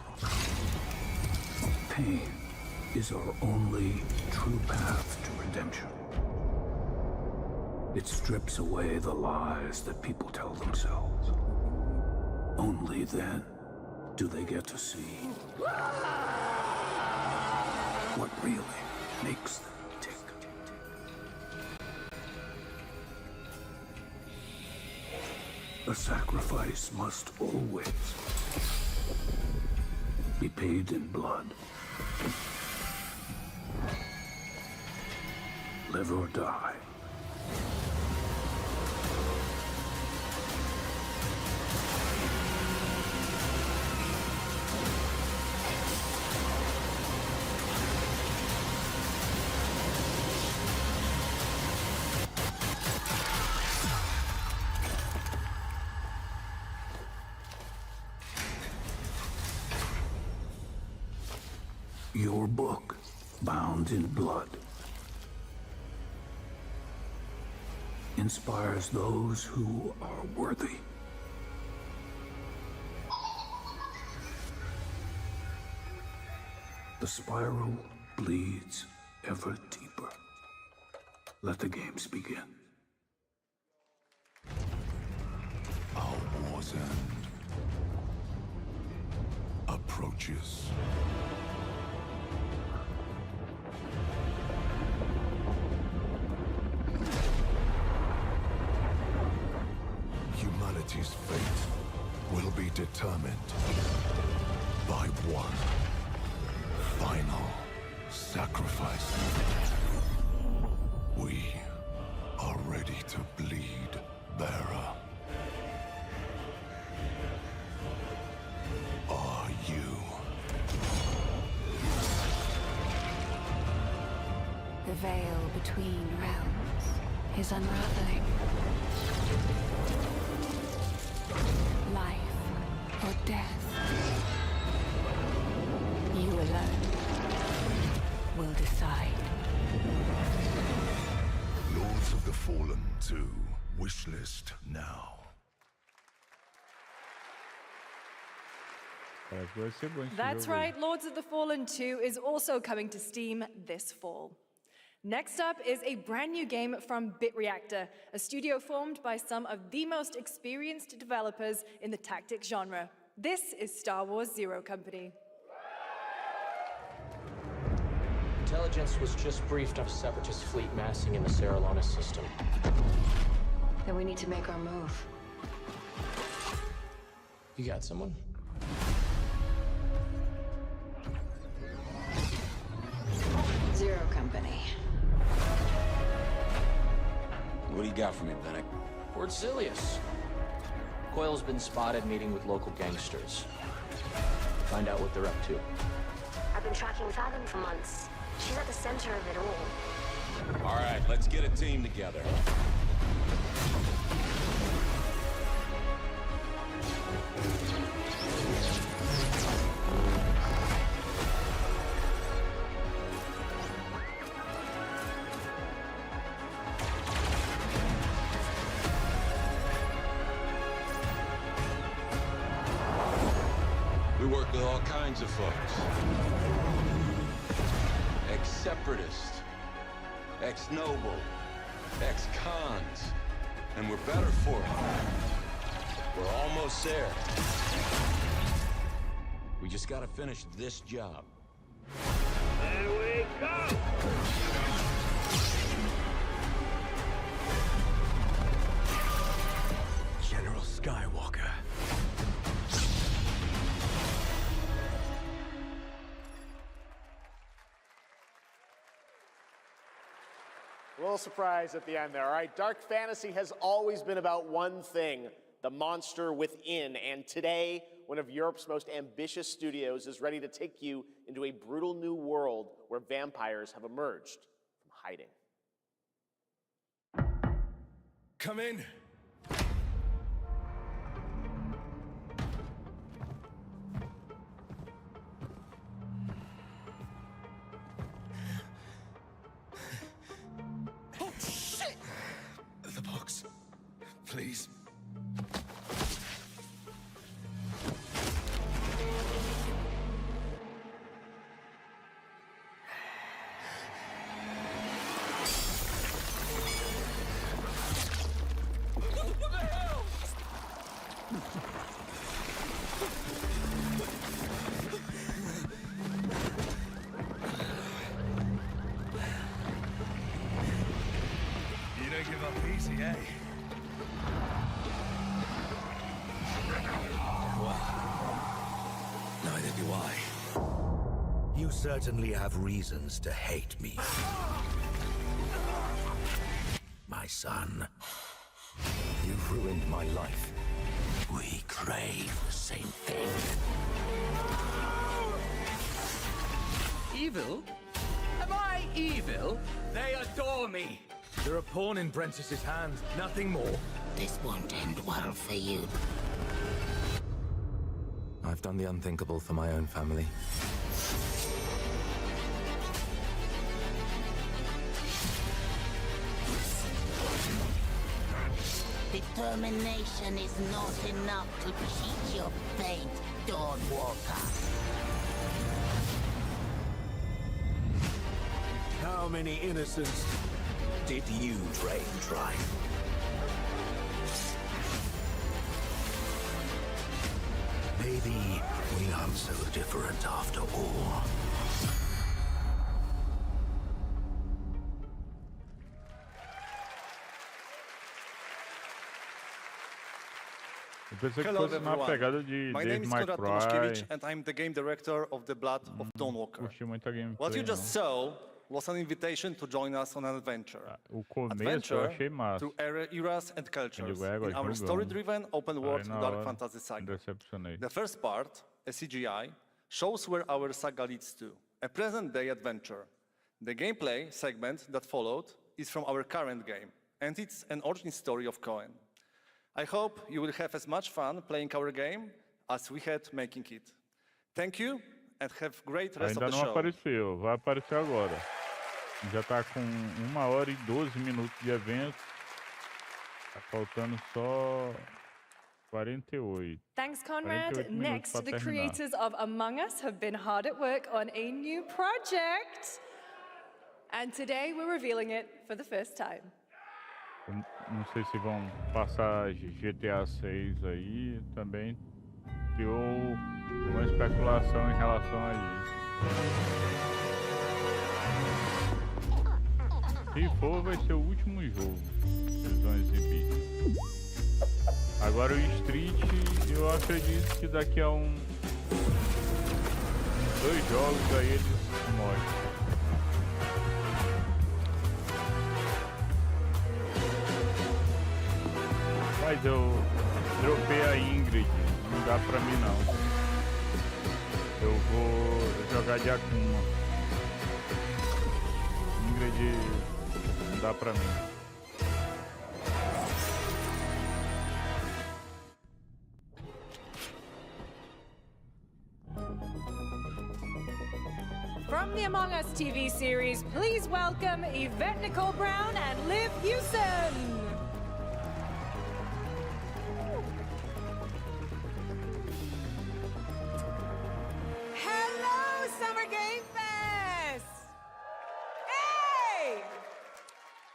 Pain is our only true path to redemption. It strips away the lies that people tell themselves. Only then do they get to see what really makes them tick. A sacrifice must always be paid in blood. Live or die. Your book, bound in blood, inspires those who are worthy. The spiral bleeds ever deeper. Let the games begin. Our war's end approaches. Humanity's fate will be determined by one final sacrifice. We are ready to bleed, bearer. Are you? The veil between realms is unraveling. Life or death. You alone will decide. Lords of the Fallen 2. Wishlist now. That's right, Lords of the Fallen 2 is also coming to Steam this fall. Next up is a brand new game from BitReactor, a studio formed by some of the most experienced developers in the tactics genre. This is Star Wars Zero Company. Intelligence was just briefed of a Separatist fleet massing in the Serralona system. Then we need to make our move. You got someone? Zero Company. What do you got for me, Bennett? Word Silius. Coil's been spotted meeting with local gangsters. Find out what they're up to. I've been tracking Fathom for months. She's at the center of it all. All right, let's get a team together. We work with all kinds of folks. Ex-separatist, ex-noble, ex-cons. And we're better for it. We're almost there. We just gotta finish this job. There we go! General Skywalker. A little surprise at the end there. All right, dark fantasy has always been about one thing, the monster within. And today, one of Europe's most ambitious studios is ready to take you into a brutal new world where vampires have emerged from hiding. Come in. Oh, shit! The box. Please. sexy, eh? Well, neither do I. You certainly have reasons to hate me. My son. You've ruined my life. We crave the same thing. Evil? Am I evil? They adore me. They're a pawn in Brentice's hands, nothing more. This won't end well for you. I've done the unthinkable for my own family. Determination is not enough to cheat your fate, Dawnwalker. How many innocents did you drain dry? Maybe we aren't so different after all. Eu pensei que Hello fosse uma everyone. pegada de My name Dave is My Konrad Cry. Tomaszkiewicz and I'm the game director of The Blood of Dawnwalker. Curti muito a gameplay, What you just não. saw was an invitation to join us on an adventure. O começo eu Adventure achei massa. through eras and cultures Ele vai in our jogando. story-driven open world Aí na dark hora, fantasy saga. decepcionei. The first part, a CGI, shows where our saga leads to, a present-day adventure. The gameplay segment that followed is from our current game, and it's an origin story of Cohen. I hope you will have as much fun playing our game as we had making it. Thank you, and have great rest Ainda of the não show. apareceu, vai aparecer agora. Já tá com 1 hora e 12 minutos de evento. Tá faltando só 48. Thanks, Conrad. 48 minutos Next, pra the terminar. creators of Among Us have been hard at work on a new project. And today we're revealing it for the first time. Eu não sei se vão passar GTA 6 aí, também criou uma especulação em relação a isso. Se for, vai ser o último jogo que eles vão exibir. Agora o Street, eu acredito que daqui a 2 jogos aí eles mostram. Mas eu dropei a Ingrid, não dá pra mim não. Eu vou jogar de Akuma. Ingrid não dá pra mim. From the Among Us TV series, please welcome Yvette Nicole Brown and Liv Hewson. Hello, Summer Game Fest! Hey!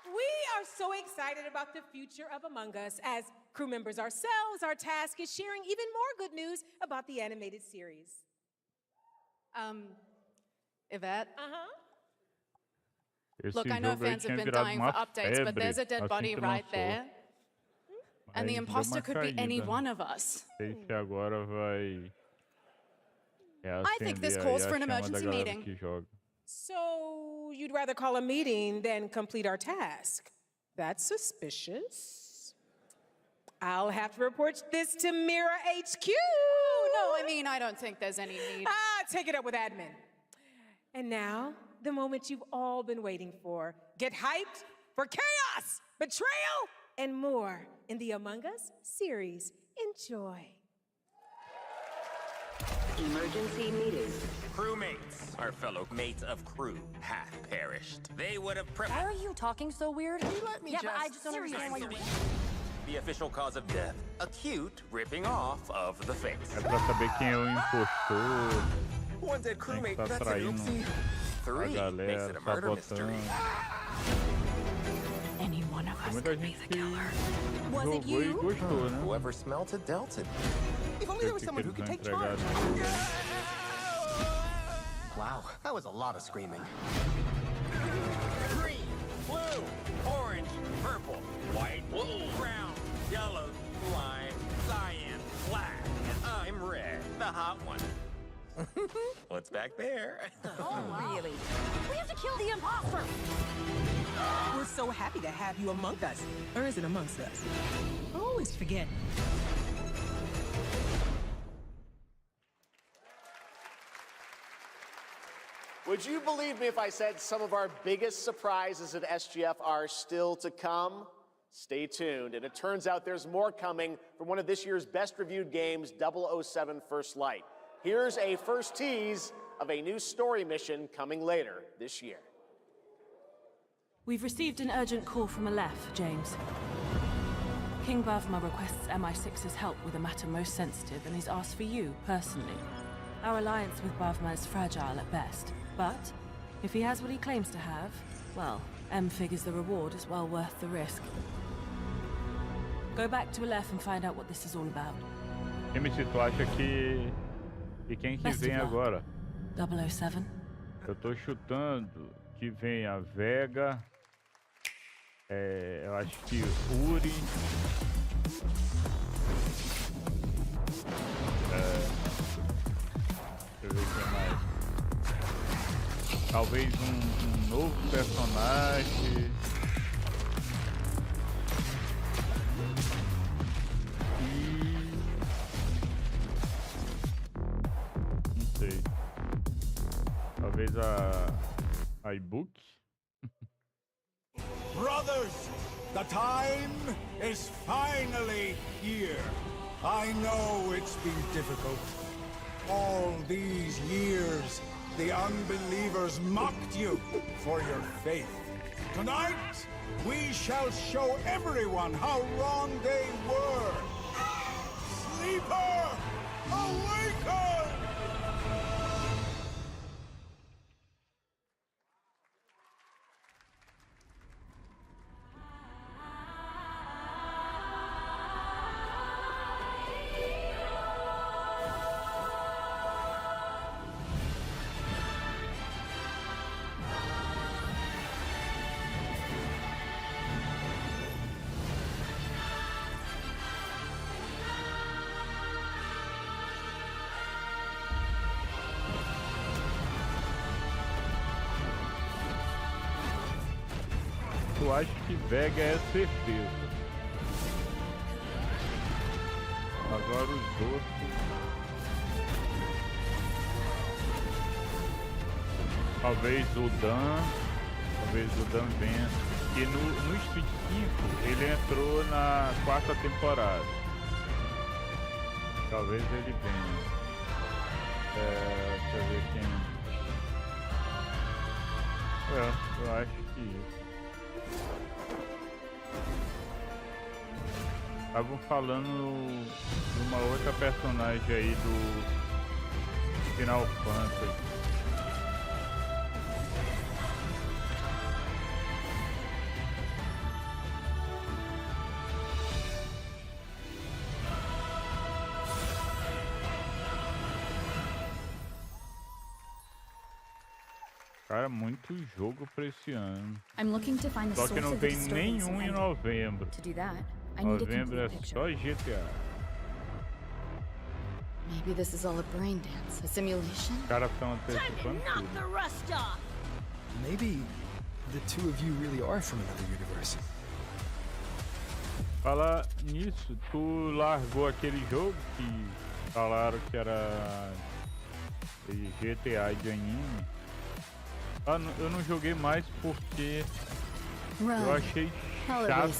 We are so excited about the future of Among Us. As crew members ourselves, our task is sharing even more good news about the animated series. Yvette? Esse Look, I know jogo aí fans have tinha been virado dying uma for updates, but febre there's a dead assim body que right lançou. there. And the Aí deu imposter uma could be any caída. one of us. Sei se agora vai I think this reacender calls aí for a an chama da emergency galera meeting. que joga. So, you'd rather call a meeting than complete our task? That's suspicious. I'll have to report this to Mira HQ. No, I mean, I don't think there's any need. Take it up with admin. And now, the moment you've all been waiting for. Get hyped for chaos, betrayal, and more in the Among Us series. Enjoy. Emergency meeting. Crewmates, our fellow mates of crew, have perished. They would have Why are you talking so weird? Let me yeah, but I just don't understand why you're... The official cause of death, acute ripping off of the face. É pra saber quem é o impostor, One dead quem crewmate, tá that's a traindo oopsie. a 3 makes galera, it a murder mystery. sabotando. Any one of Tem us muita could be gente the que killer. jogou e gostou, né? Whoever smelt it dealt it. If only there was someone who could take charge. Wow, that was a lot of screaming. Green, blue, orange, purple. purple, white, brown, yellow, lime, cyan, black, and I'm red, the hot one. What's back there? Oh, really? We have to kill the imposter! We're so happy to have you among us. Or is it amongst us? I always forget. Would you believe me if I said some of our biggest surprises at SGF are still to come? Stay tuned, and it turns out there's more coming from one of this year's best-reviewed games, 007 First Light. Here's a first tease of a new story mission coming later this year. We've received an urgent call from Aleph, James. King Bavma requests MI6's help with a matter most sensitive and he's asked for you, personally. Our alliance with Bavma is fragile at best, but if he has what he claims to have, well, M figures the reward is well worth the risk. Go back to Aleph and find out what this is all about. MC, tu acha que quem que vem agora? 007. Eu tô chutando que vem a Vega, eu acho que Uri, deixa eu ver o que mais. Talvez um novo personagem. Não sei. Talvez a e-book. Brothers, the time is finally here. I know it's been difficult. All these years, the unbelievers mocked you for your faith. Tonight, we shall show everyone how wrong they were. Sleeper, awaken! Eu acho que Vega é certeza. Agora os outros. Talvez o Dan venha. E no Speed 5 ele entrou na 4ª temporada. Talvez ele venha. Deixa eu ver quem. Eu acho que isso. Estavam falando de uma outra personagem aí do Final Fantasy. Cara, muito jogo pra esse ano. Só que não vem nenhum em novembro. Novembro é só GTA. Maybe this is all a brain dance, a simulation. Os caras estão antecipando tudo. Maybe the two of you really are from another universe. Falar nisso, tu largou aquele jogo que falaram que era GTA de anime. Eu não joguei mais porque eu achei chato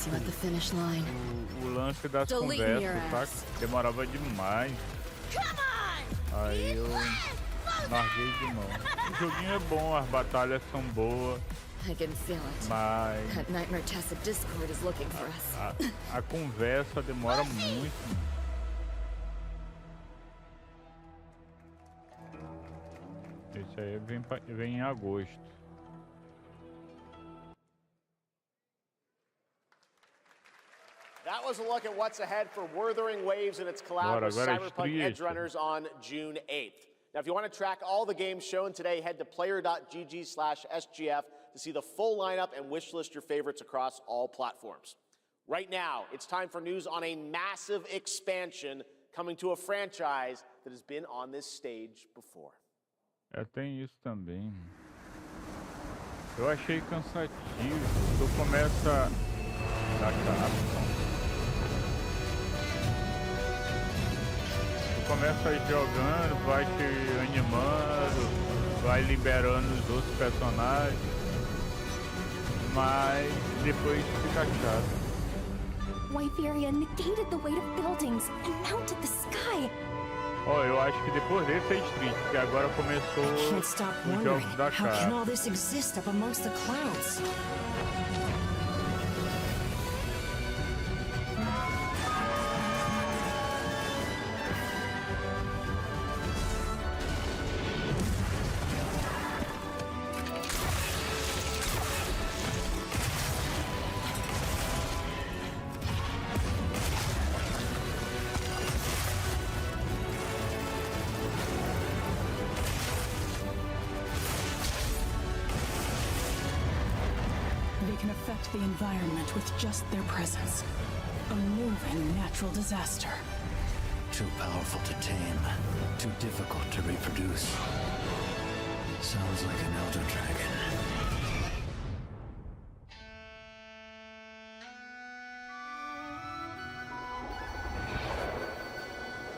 o lance das conversas, saca? Demorava demais. Aí eu larguei de mão. O joguinho é bom, as batalhas são boas, mas a conversa demora muito. Esse aí vem em agosto. That was a look at what's ahead for Wuthering Waves and its collab with Cyberpunk Edge Runners on June 8th. Now, if you want to track all the games shown today, head to player.gg/SGF to see the full lineup and wishlist your favorites across all platforms. Right now, it's time for news on a massive expansion coming to a franchise that has been on this stage before. Tem isso também. Eu achei cansativo. Tu começa da Capcom. Tu começa jogando, vai te animando, vai liberando os outros personagens, mas depois fica chato. Wyveria negated the weight of buildings and mounted the sky. Eu acho que depois desse é Street, porque agora começou Can't stop os wondering jogos da how can all Capcom. this exist up amongst the clouds? They can affect the environment with just their presence. A moving natural disaster. Too powerful to tame. Too difficult to reproduce. Sounds like an elder dragon.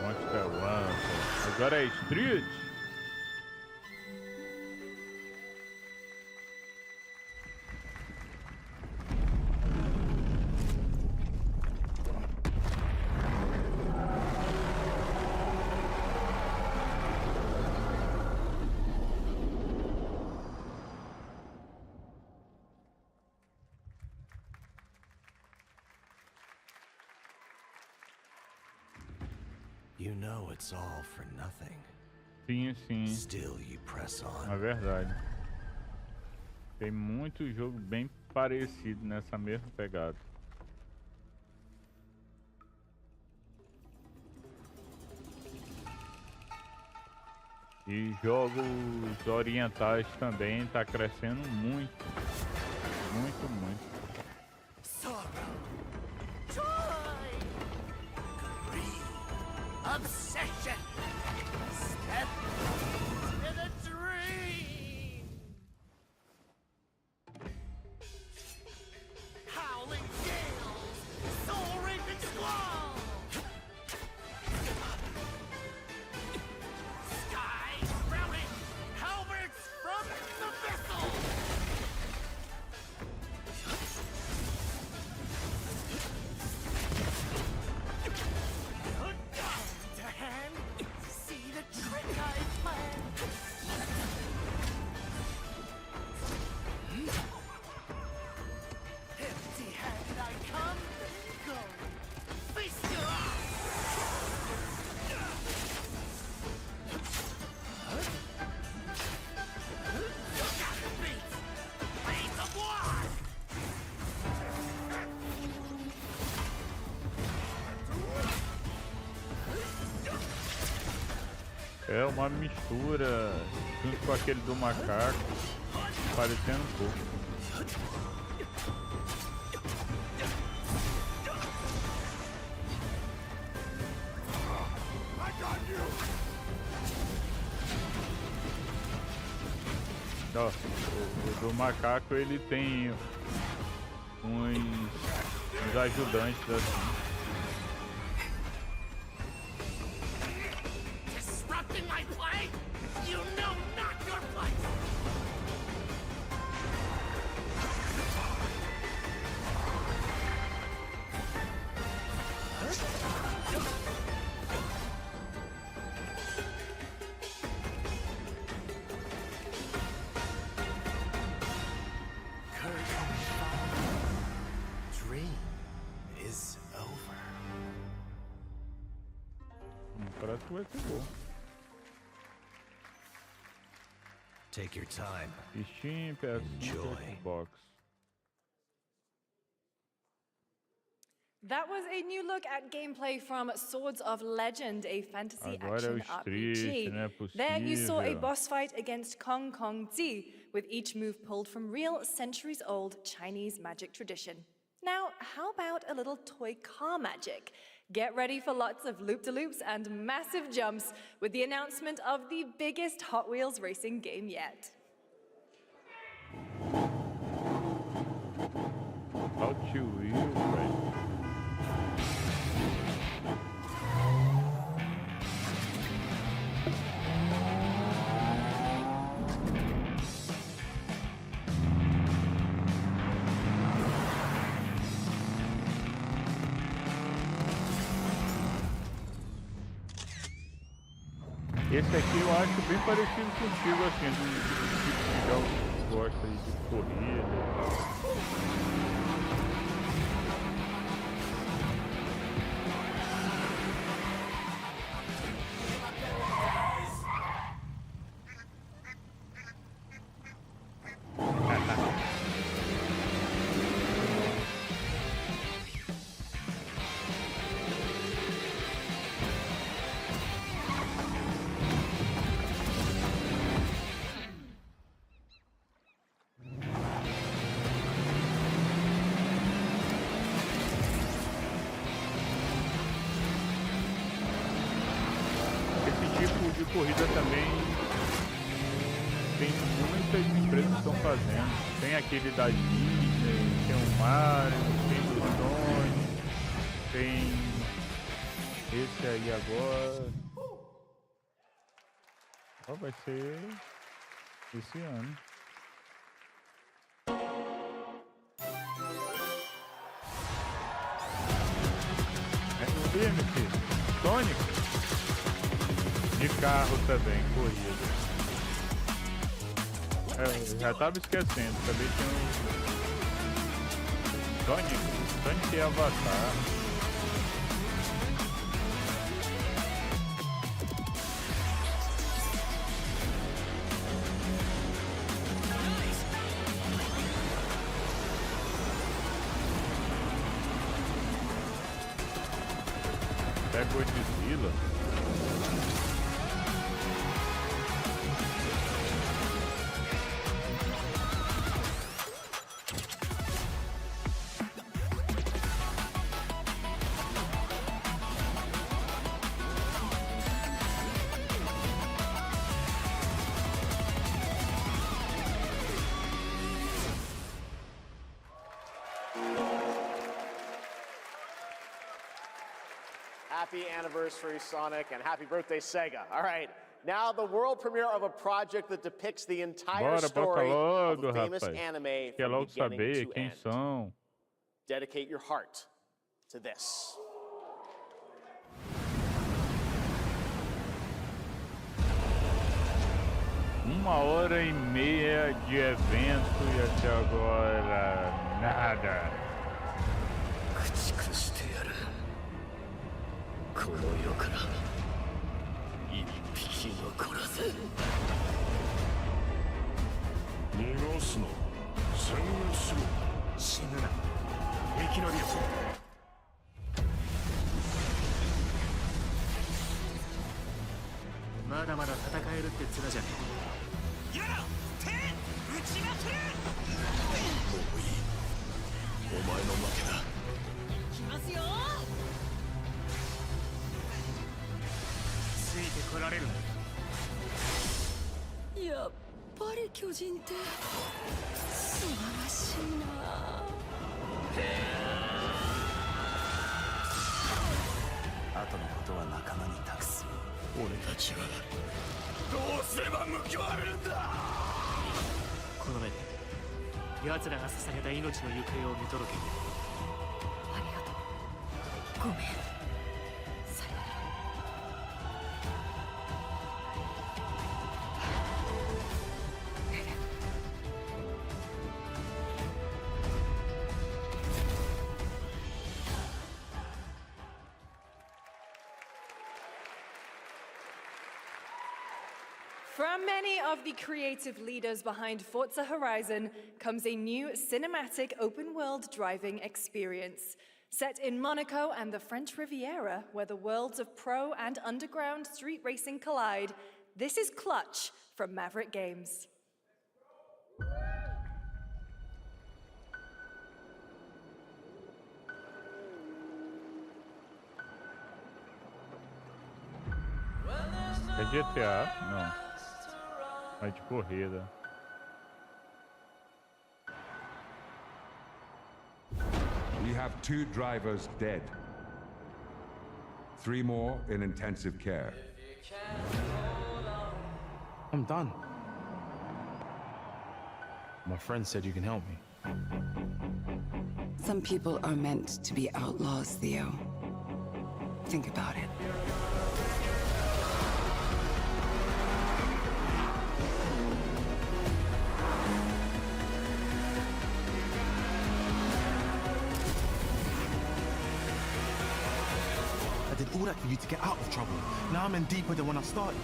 Monster One. Agora é Street. You know it's all for nothing. Sim, sim. Still you press on. É verdade. Tem muito jogo bem parecido nessa mesma pegada. E jogos orientais também tá crescendo muito. Muito, muito. Obsession! Step into the dream! Howling gales! Soul-raping squall! Sky drowning! Halberds from the vessel! É uma mistura junto com aquele do macaco, parecendo um pouco. Ó, o do macaco ele tem uns ajudantes assim. Disrupting my play? You know not your place! Dream is over. Parece que vai ser bom. Take your time. Steam, PS5, Xbox. That was a new look at gameplay from Swords of Legend, a fantasy Agora é o action street, RPG. não é There you saw a possível. boss fight against Kong Kong Zi, with each move pulled from real centuries-old Chinese magic tradition. Now, how about a little toy car magic? Get ready for lots of loop-de-loops and massive jumps with the announcement of the biggest Hot Wheels racing game yet. Hot Wheels, velho. Esse aqui eu acho bem parecido contigo, assim, do tipo de jogo que tu gosta aí de corrida. Corrida também tem muitas empresas que estão fazendo. Tem aquele da Disney, tem o Mario, tem do Sony, tem esse aí agora. Ó, vai ser esse ano. É o MC Sonic. De carro também, corrida. Eu já tava esquecendo, também tem o Sonic e Avatar. É Godzilla. Happy anniversary, Sonic, and happy birthday, Sega. All right, now the world premiere of a project that depicts the entire story of a famous anime from beginning to end. São. Dedicate your heart to this. Uma hora e meia de evento e até agora nada. この世から一匹残らず逃がすな殲滅しろ死ぬな生き延びよまだまだ戦えるって面じゃねえやら手打ちまくれもういいお前の負けだ行きますよついてこられるやっぱり巨人って素晴らしいな後のことは仲間に託す俺たちはどうすれば報われるんだこの目で奴らが捧げた命の行方を見届けるありがとうごめん From many of the creative leaders behind Forza Horizon comes a new cinematic open-world driving experience. Set in Monaco and the French Riviera, where the worlds of pro and underground street racing collide, this is Clutch from Maverick Games. É GTA? Não. É de corrida. We have 2 drivers dead. 3 more in intensive care. I'm done. My friend said you can help me. Some people are meant to be outlaws, Theo. Think about it. I did all that for you to get out of trouble. Now I'm in deeper than when I started.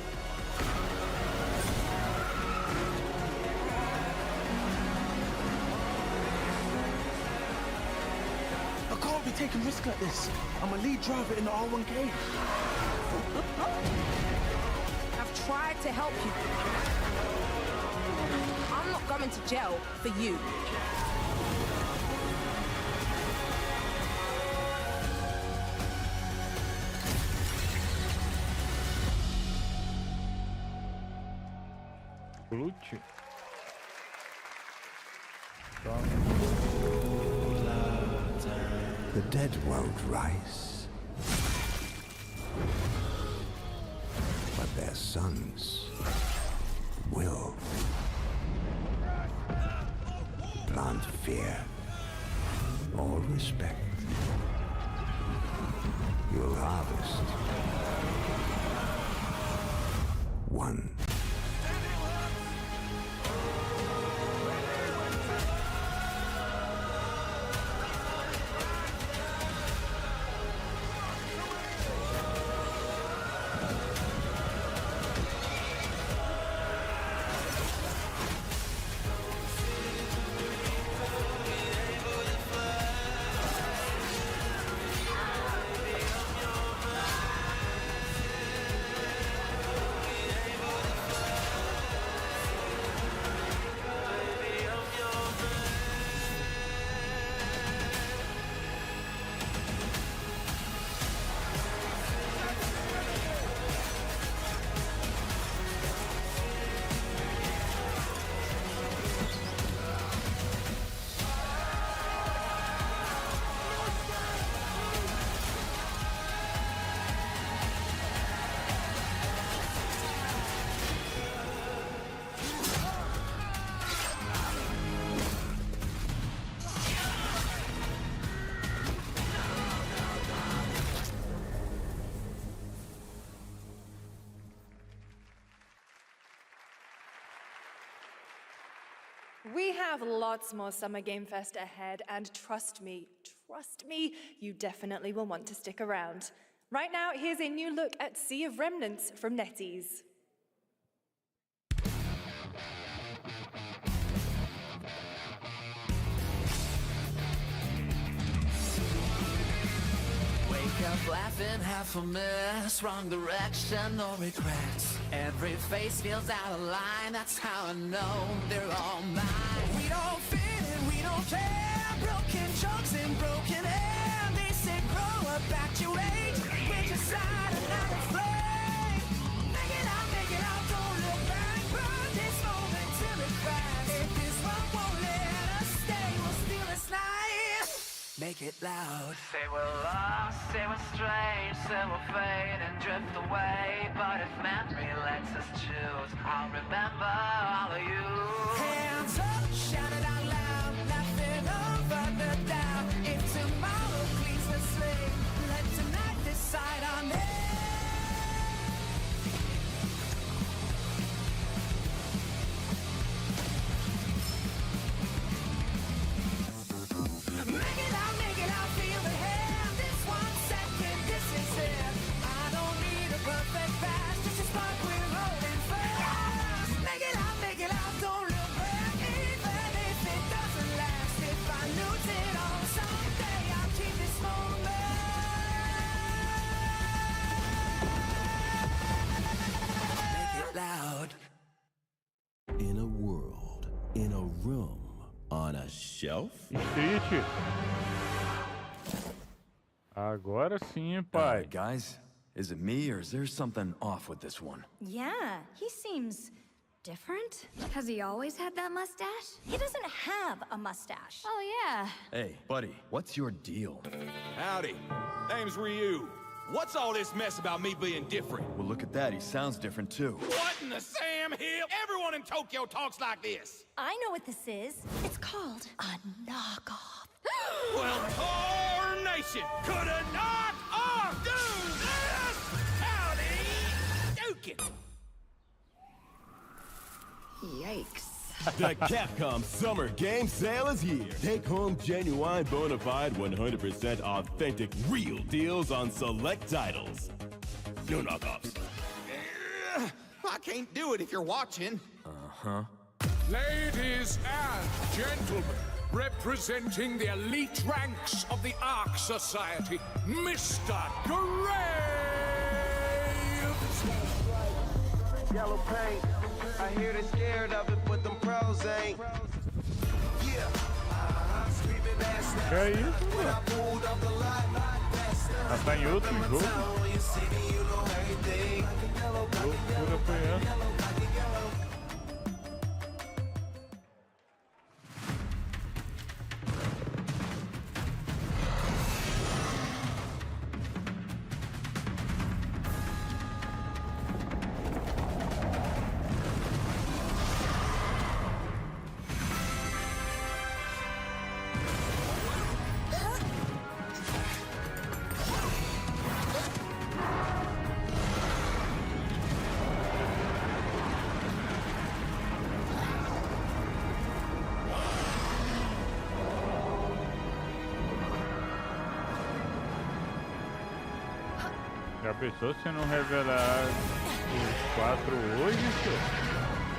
I can't be taking risks like this. I'm a lead driver in the R1K. I've tried to help you. I'm not going to jail for you. Clutch. The dead won't rise, but their sons will. Plant fear or respect. You'll harvest one. We have lots more Summer Game Fest ahead, and trust me, you definitely will want to stick around. Right now, here's a new look at Sea of Remnants from NetEase. Wake up laughing, half a mess, wrong direction, no regrets. Every face feels out of line, that's how I know they're all mine. We don't fit in, we don't care, broken jokes and broken air. They say grow up, act your age, with your side another flame. Make it out, don't look back, burn this moment till it cracks. If this one won't let us stay, we'll steal this night. Make it loud. Say we're lost, say we're strange, say we'll fade and drift away. But if memory lets us choose, I'll remember all of you. Hands up, shout it out loud, laughing over the doubt. If tomorrow cleans the slate, let tonight decide on it. Make it out, feel the hand. This 1 second, this is it. I don't need a perfect pass, just a spark we're rolling fast. Make it out, don't look back, even if it doesn't last. a shelf? Street. Agora sim, pai. Guys, is it me or is there something off with this one? Yeah, he seems different. Has he always had that mustache? He doesn't have a mustache. Oh, yeah. Hey, buddy, what's your deal? Howdy. Name's Ryu. What's all this mess about me being different? Well, look at that. He sounds different, too. What in the Sam Hill? Everyone in Tokyo talks like this. I know what this is. It's called a knockoff. Well, Tarnation could a knock off do this? Howdy, Dukin. Yikes. The Capcom Summer Game Sale is here. Take home genuine, bona fide, 100% authentic, real deals on select titles. No knockoffs. I can't do it if you're watching. Uh-huh. Ladies and gentlemen, representing the elite ranks of the Ark Society, Mr. Graves! Yellow paint. I hear they're scared of it, but them pros ain't. Yeah. Screaming ass now. When I pulled up the lot, Ah, tá em outro jogo? Loucura foi essa? Já pensou se não revelar os 4 hoje, senhor?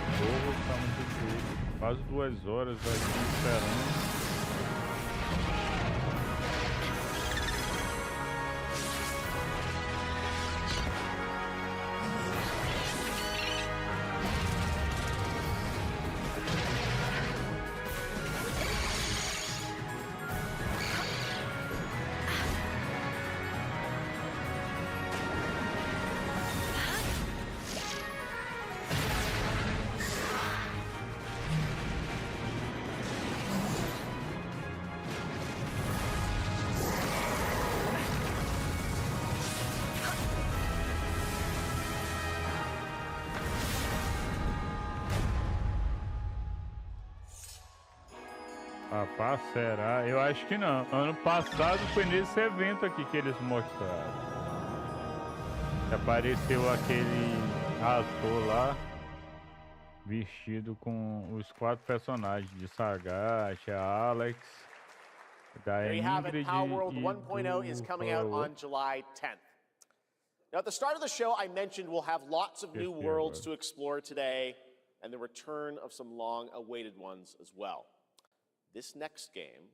O jogo tá muito difícil. Quase 2 horas aqui esperando. Rapaz, será? Eu acho que não. Ano passado foi nesse evento aqui que eles mostraram. Apareceu aquele ator lá vestido com os 4 personagens de Sagat, a Alex, da There you have it. Ingrid Power World e 1.0 is coming out on July 10th. Now, at the start of the show, I mentioned we'll have lots of new worlds to explore today and the return of some long-awaited ones as well. This next game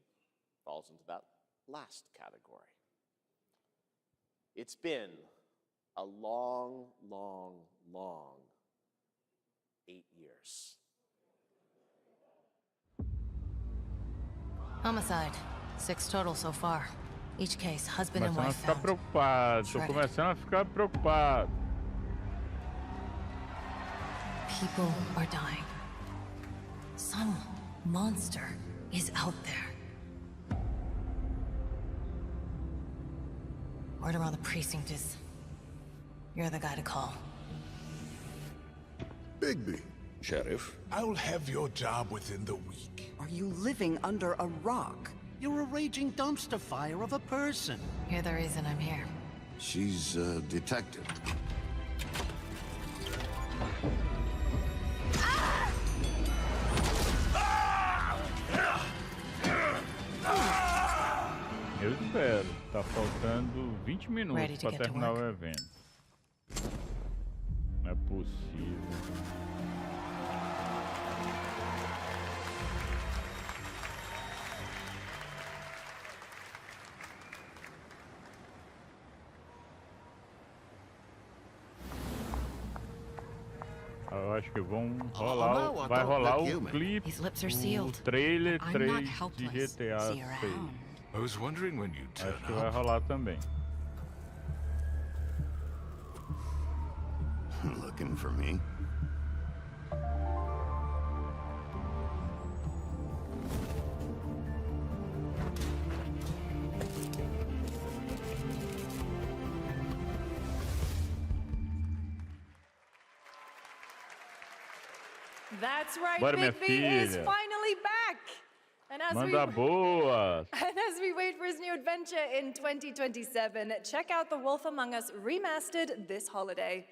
falls into that last category. It's been a long, long, long 8 years. Homicide. 6 total so far. Each case, husband and Começando a wife ficar found. preocupado. Tô começando a ficar preocupado. People are dying. Some monster is out there. Word around the precinct is you're the guy to call. Bigby. Sheriff? I'll have your job within the week. Are you living under a rock? You're a raging dumpster fire of a person. You're the reason I'm here. She's a detective. Eu espero. Tá faltando 20 minutos Ready to pra get to terminar work? o evento. Não é possível. Eu acho que vai rolar o clipe, o trailer 3 de GTA 6. I was wondering when you'd turn Acho que vai rolar também. Looking for me? That's right, Bora, Big minha B is filha. finally back. And Manda boas. And as we wait for his new adventure in 2027, check out The Wolf Among Us Remastered this holiday.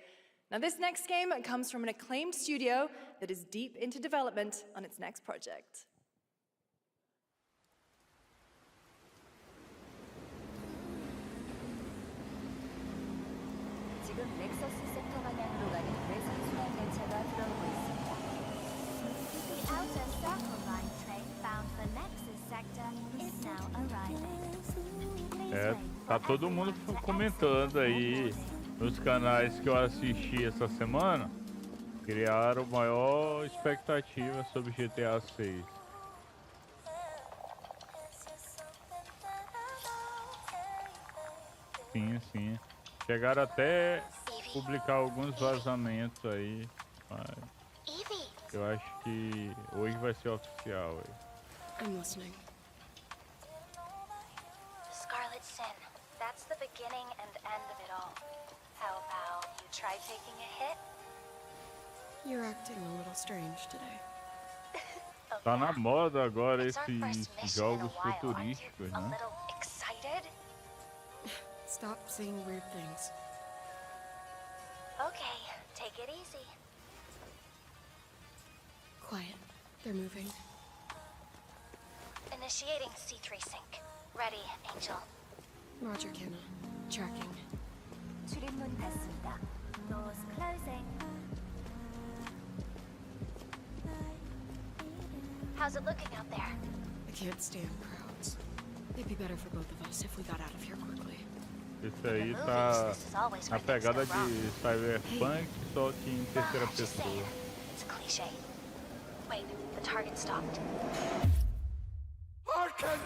Now, this next game comes from an acclaimed studio that is deep into development on its next project. 지금 넥서스 섹터 방향으로 가는 외선 수행 열차가 들어오고 있습니다. The outer circle line train bound for Nexus sector is now arriving. Tá todo mundo comentando aí nos canais que eu assisti essa semana. Criaram maior expectativa sobre GTA 6. Sim. Chegaram até publicar alguns vazamentos aí, mas eu acho que hoje vai ser oficial. I'm listening. Scarlet Sin, that's the beginning and end of it all. How about you try taking a hit? You're acting a little strange today. Tá na moda agora esses jogos futurísticos, né? Excited? Stop saying weird things. Okay, take it easy. Quiet. They're moving. Initiating C3 sync. Ready, Angel. Roger, Kenna. Tracking. 출입문 닫습니다. Doors closing. How's it looking out there? I can't stand crowds. It'd be better for both of us if we got out of here quickly. Esse aí tá na pegada de cyberpunk, só que em terceira pessoa. It's cliché. Wait, the target stopped. Hearken!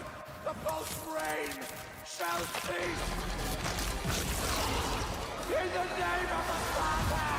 The pulse rain shall cease! In the name of the Father!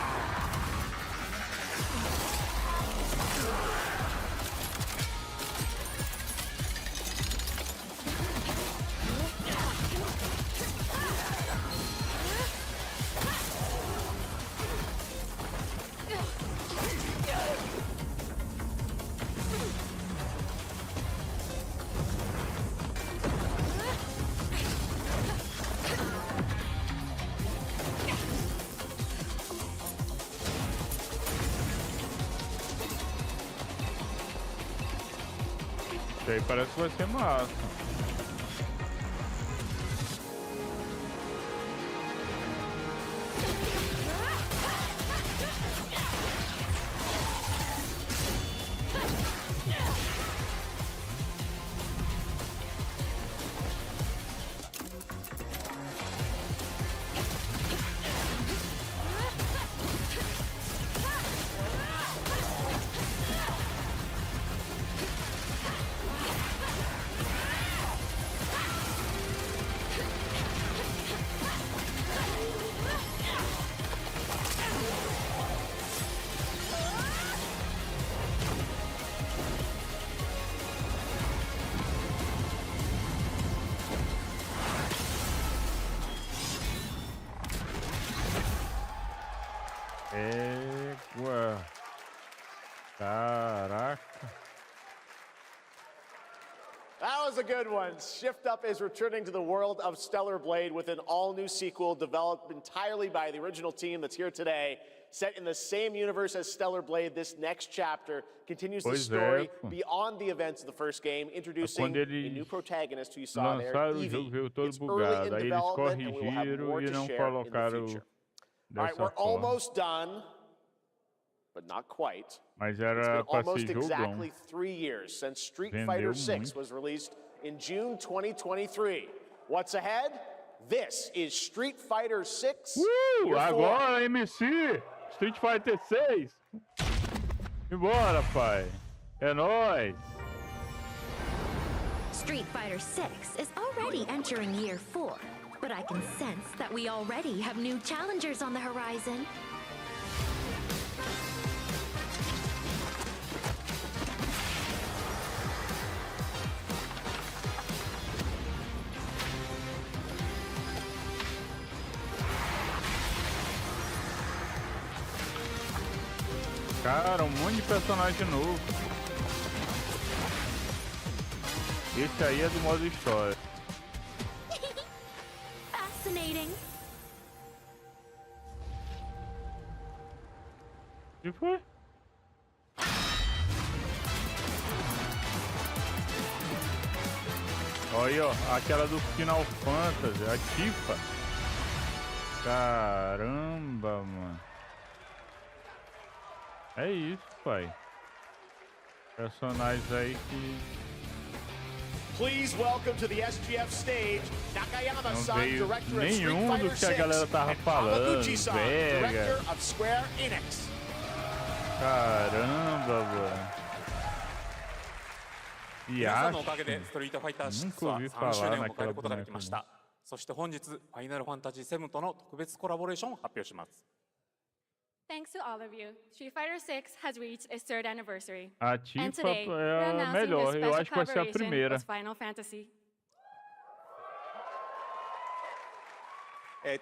Isso aí parece que vai ser massa. Égua. Caraca. That was a good one. Shift Up is returning to the world of Stellar Blade with an all-new sequel developed entirely by the original team that's here today. Set in the same universe as Stellar Blade, this next chapter continues the story beyond the events of the first game, introducing a new protagonist who you saw there, Evie. It's early in development, and we will have more to share in the future. All right, we're almost done, but not quite. Mas It's era been pra ser almost jogão. exactly 3 years since Street Fighter VI was released in June 2023. What's ahead? This is Street Fighter VI. Agora, MC! Street Fighter 6! Embora, pai. É nóis. Street Fighter 6 is already entering year 4, but I can sense that we already have new challengers on the horizon. Cara, um monte de personagem novo. Esse aí é do modo história. Fascinating. O que foi? Olha aí, ó, aquela do Final Fantasy, a Tifa. Caramba, mano. É isso, pai. Personagens aí que... Please welcome to the SGF stage, Nakayama-san, Não veio director of Street nenhum Fighter do que a galera 6, tava and falando, Hamaguchi-san, Vega. director of Square Enix. Caramba, mano. E 皆さん acho のおかげでストリートファイター6 nunca は ouvi 3周 falar 年を迎え naquela ることができ boneca. ました。そして本日、ファイナルファンタジー7との特別コラボレーションを発表します。 Thanks to all of you, Street Fighter 6 has reached its 3rd anniversary. A And Tifa today, we're é a announcing melhor, this eu special acho que vai ser a collaboration primeira. with Final Fantasy.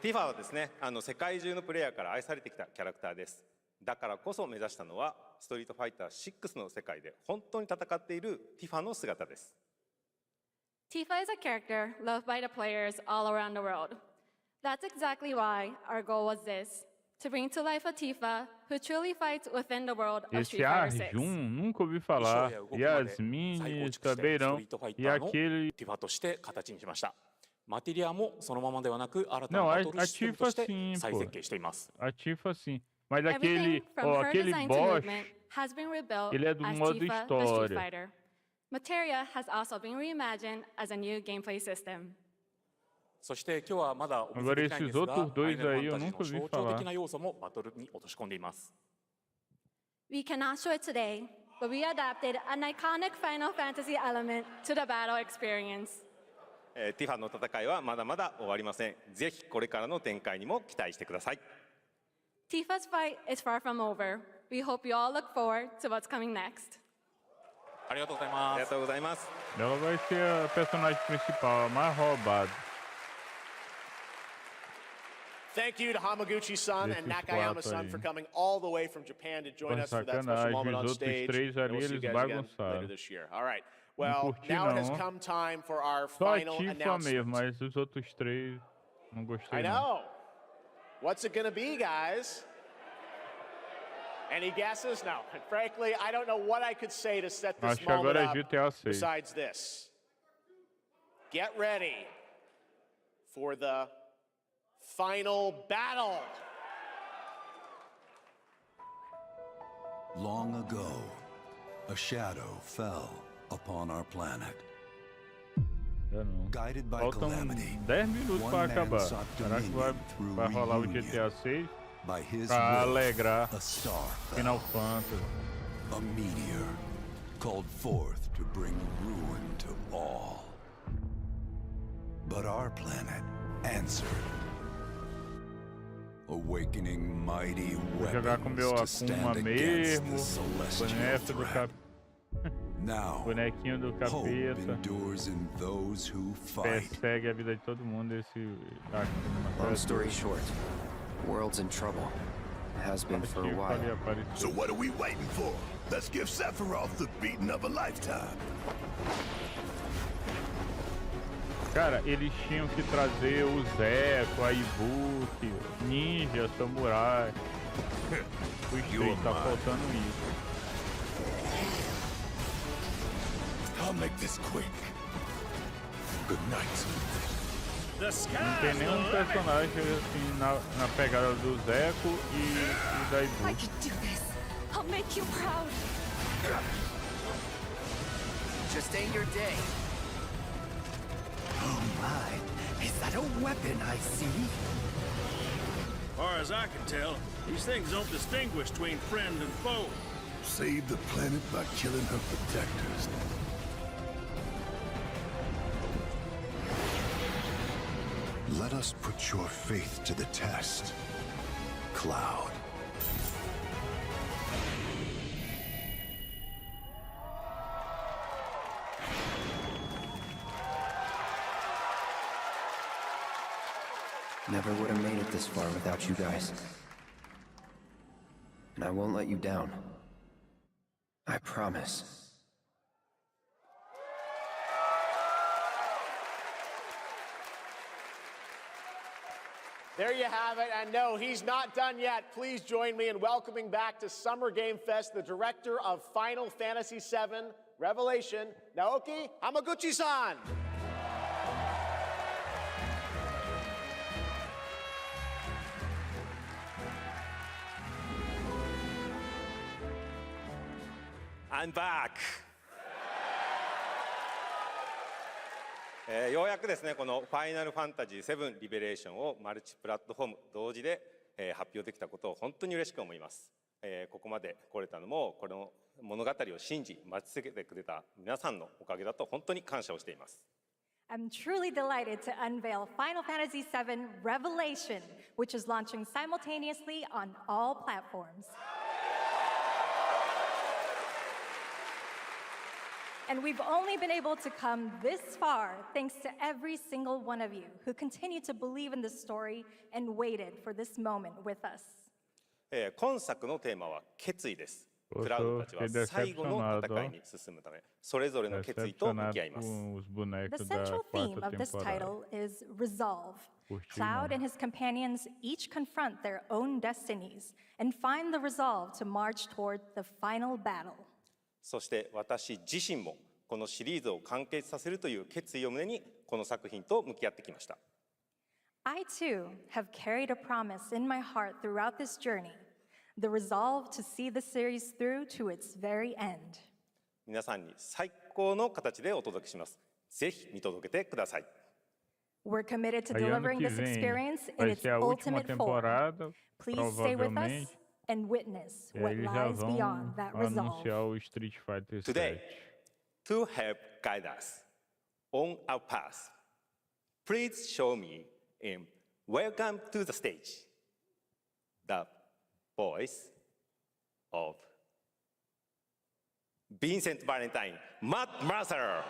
ティファはですね、世界中のプレイヤーから愛されてきたキャラクターです。だからこそ目指したのは、ストリートファイター6の世界で本当に戦っているティファの姿です。Tifa is a character loved by the players all around the world. That's exactly why our goal was this, to bring to life a Tifa who truly fights within the world of Esse Street Fighter 6. Arjun, nunca ouvi falar. Yasmin também não. E aquele... ティファとして形にしました。マテリアもそのままではなく新たな Não, バ a トルシステムと Tifa して sim, 再 pô. 設計しています。 A Tifa sim. Mas Everything aquele, from ó, her aquele design to boss, movement has been rebuilt ele é do as modo Tifa, the Street história. Fighter. Materia has also been reimagined as a new gameplay system. そして今日はまだお見せ Agora できないん esses ですが、 outros ファイ dois ナル aí ファ eu ンタジー nunca の ouvi 象徴 falar. 的な要素もバトルに落とし込んでいます。 We cannot show it today, but we adapted an iconic Final Fantasy element to the battle experience. ティファの戦いはまだまだ終わりません。ぜひこれからの展開にも期待してください。 Tifa's fight is far from over. We hope you all look forward to what's coming next. ありがとうございます。ありがとうございます。 Ela vai ser a personagem principal, a mais roubada. Thank you to Hamaguchi-san and Desses Nakayama-san quatro for aí. coming all the way from Japan to join Pô, us for that special sacanagem, moment on os outros stage. três And ali, we'll see you eles guys again bagunçaram. later this year. All right. Well, curti, now it has não. come time for our Só a final Tifa announcement. mesmo, mas os outros três não gostei I não. know. What's it going to be, guys? Any guesses? No. And frankly, I don't know what I could say to set this Acho que moment agora é up GTA 6. besides this. Get ready for the final battle. Long ago, a shadow fell upon our planet. Guided by Faltam calamity, 10 minutos one para man acabar. sought Será que dominion through vai rolar o reunion. GTA 6? By his Pra will, alegrar a star fell. Final Fantasy. A meteor called forth to bring ruin to all. But our planet answered, awakening mighty Vou jogar com meu weapons to Akuma stand against mesmo, the celestial boneco do threat. Now, bonequinho do hope capeta. endures in those who fight. Persegue a vida de todo mundo esse Long story short, the world's in trouble. It has been for a while. So what are we waiting for? Let's give Sephiroth the beating of a lifetime. Cara, eles tinham que trazer o Zeco, a Ibuki, Ninja, Samurai. O Street tá faltando isso. I'll make this quick. Good night. Não tem nenhum personagem assim na pegada do Zeco e da I Ibuki. can do this. I'll make you proud. Just ain't your day. Oh my, is that a weapon I see? Far as I can tell, these things don't distinguish between friend and foe. save the planet by killing her protectors. Let us put your faith to the test, Cloud. Never would have made it this far without you guys. And I won't let you down. I promise. There you have it, and no, he's not done yet. Please join me in welcoming back to Summer Game Fest the director of Final Fantasy VII Revelation, Naoki Hamaguchi-san. I'm back! ようやくですね、このファイナルファンタジー7リベレーションをマルチプラットフォーム同時で発表できたことを本当に嬉しく思います。ここまで来れたのも、この物語を信じ、待ち続けてくれた皆さんのおかげだと本当に感謝をしています。I'm truly delighted to unveil Final Fantasy VII Revelation, which is launching simultaneously on all platforms. And we've only been able to come this far thanks to every single one of you who continue to believe in this story and waited for this moment with us. 今作のテーマは決意です。クラウドたちは最後の戦いに進むため、それぞれの決意と向き合います。The central theme of this title is resolve. Cloud and his companions each confront their own destinies and find the resolve to march toward the final battle. そして私自身もこのシリーズを完結させるという決意を胸にこの作品と向き合ってきました。I too have carried a promise in my heart throughout this journey, the resolve to see the series through to its very end. 皆さんに最高の形でお届けします。ぜひ見届けてください。We're committed to delivering this experience in its ultimate form. Please stay with us and witness what lies beyond that resolve. Today, to help guide us on our path, please show me in Welcome to the Stage, the voice of Vincent Valentine, Matt Mercer.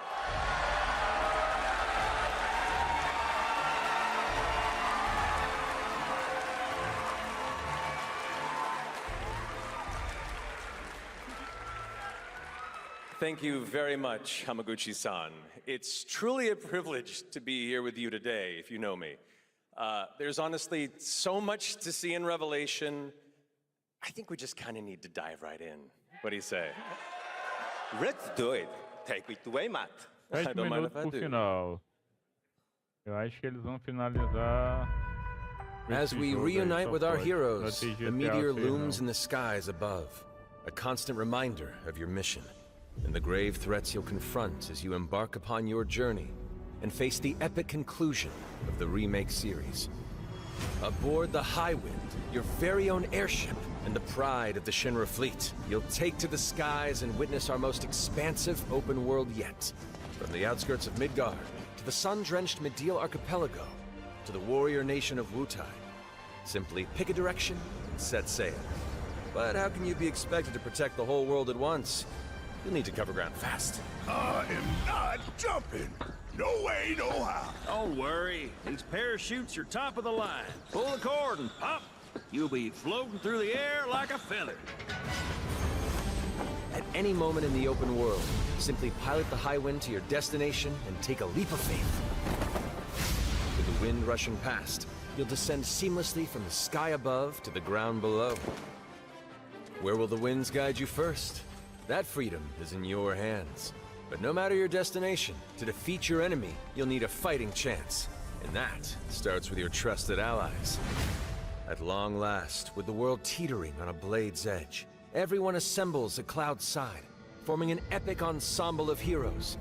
Thank you very much, Hamaguchi-san. It's truly a privilege to be here with you today, if you know me. There's honestly so much to see in Revelation. I think we just kind of need to dive right in. What do you say? Let's do it. Take it away, Matt. 10 minutos pro final. Eu acho que eles vão finalizar. As we reunite with our heroes, the meteor looms in the skies above, a constant reminder of your mission and the grave threats you'll confront as you embark upon your journey and face the epic conclusion of the remake series. Aboard the Highwind, your very own airship and the pride of the Shinra fleet, you'll take to the skies and witness our most expansive open world yet. From the outskirts of Midgard, to the sun-drenched Medial Archipelago, to the warrior nation of Wutai. Simply pick a direction and set sail. But how can you be expected to protect the whole world at once? You'll need to cover ground fast. I am not jumping. No way, no how. Don't worry. These parachutes are top of the line. Pull the cord and pop. You'll be floating through the air like a feather. At any moment in the open world, simply pilot the Highwind to your destination and take a leap of faith. With the wind rushing past, you'll descend seamlessly from the sky above to the ground below. Where will the winds guide you first? That freedom is in your hands. But no matter your destination, to defeat your enemy, you'll need a fighting chance. And that starts with your trusted allies. At long last, with the world teetering on a blade's edge, everyone assembles at Cloud's side, forming an epic ensemble of heroes,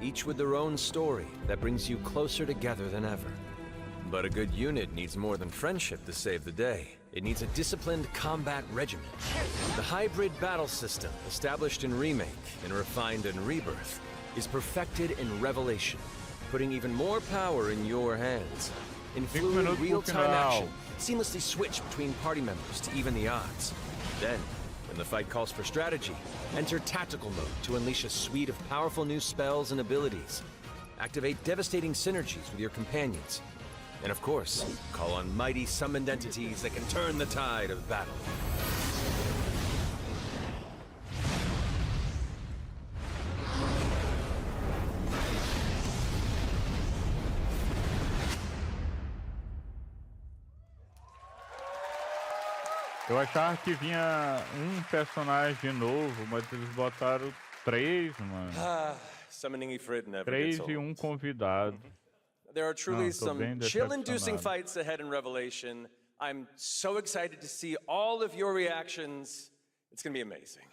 each with their own story that brings you closer together than ever. But a good unit needs more than friendship to save the day. it needs a disciplined combat regimen. The hybrid battle system, established in Remake and refined in Rebirth, is perfected in Revelation, putting even more power in your hands. In fluid, real-time action, seamlessly switch between party members to even the odds. Then, when the fight calls for strategy, enter tactical mode to unleash a suite of powerful new spells and abilities. Activate devastating synergies with your companions. And of course, call on mighty summoned entities that can turn the tide of battle. Eu achava que vinha personagem novo, mas eles botaram 3, mano. Summoning Ifrit never 3 gets e old. Convidado. There are truly some chill-inducing fights ahead in Revelation. I'm so excited to see all of your reactions. It's gonna be amazing.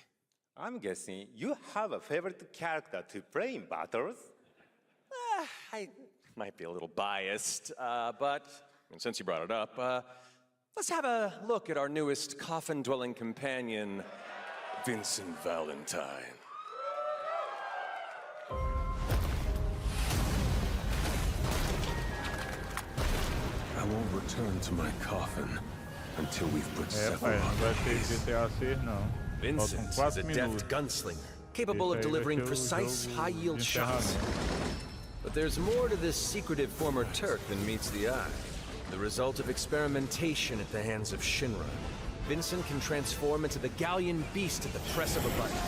I'm guessing you have a favorite character to play in battles? I might be a little biased, but since you brought it up, let's have a look at our newest coffin-dwelling companion, Vincent Valentine. I won't return to my coffin until we've put Pai, não vai ter GTA 6 não. Vincent is a deft gunslinger, capable of delivering precise, high-yield shots. But there's more to this secretive former Turk than meets the eye. The result of experimentation at the hands of Shinra, Vincent can transform into the Galleon beast at the press of a button,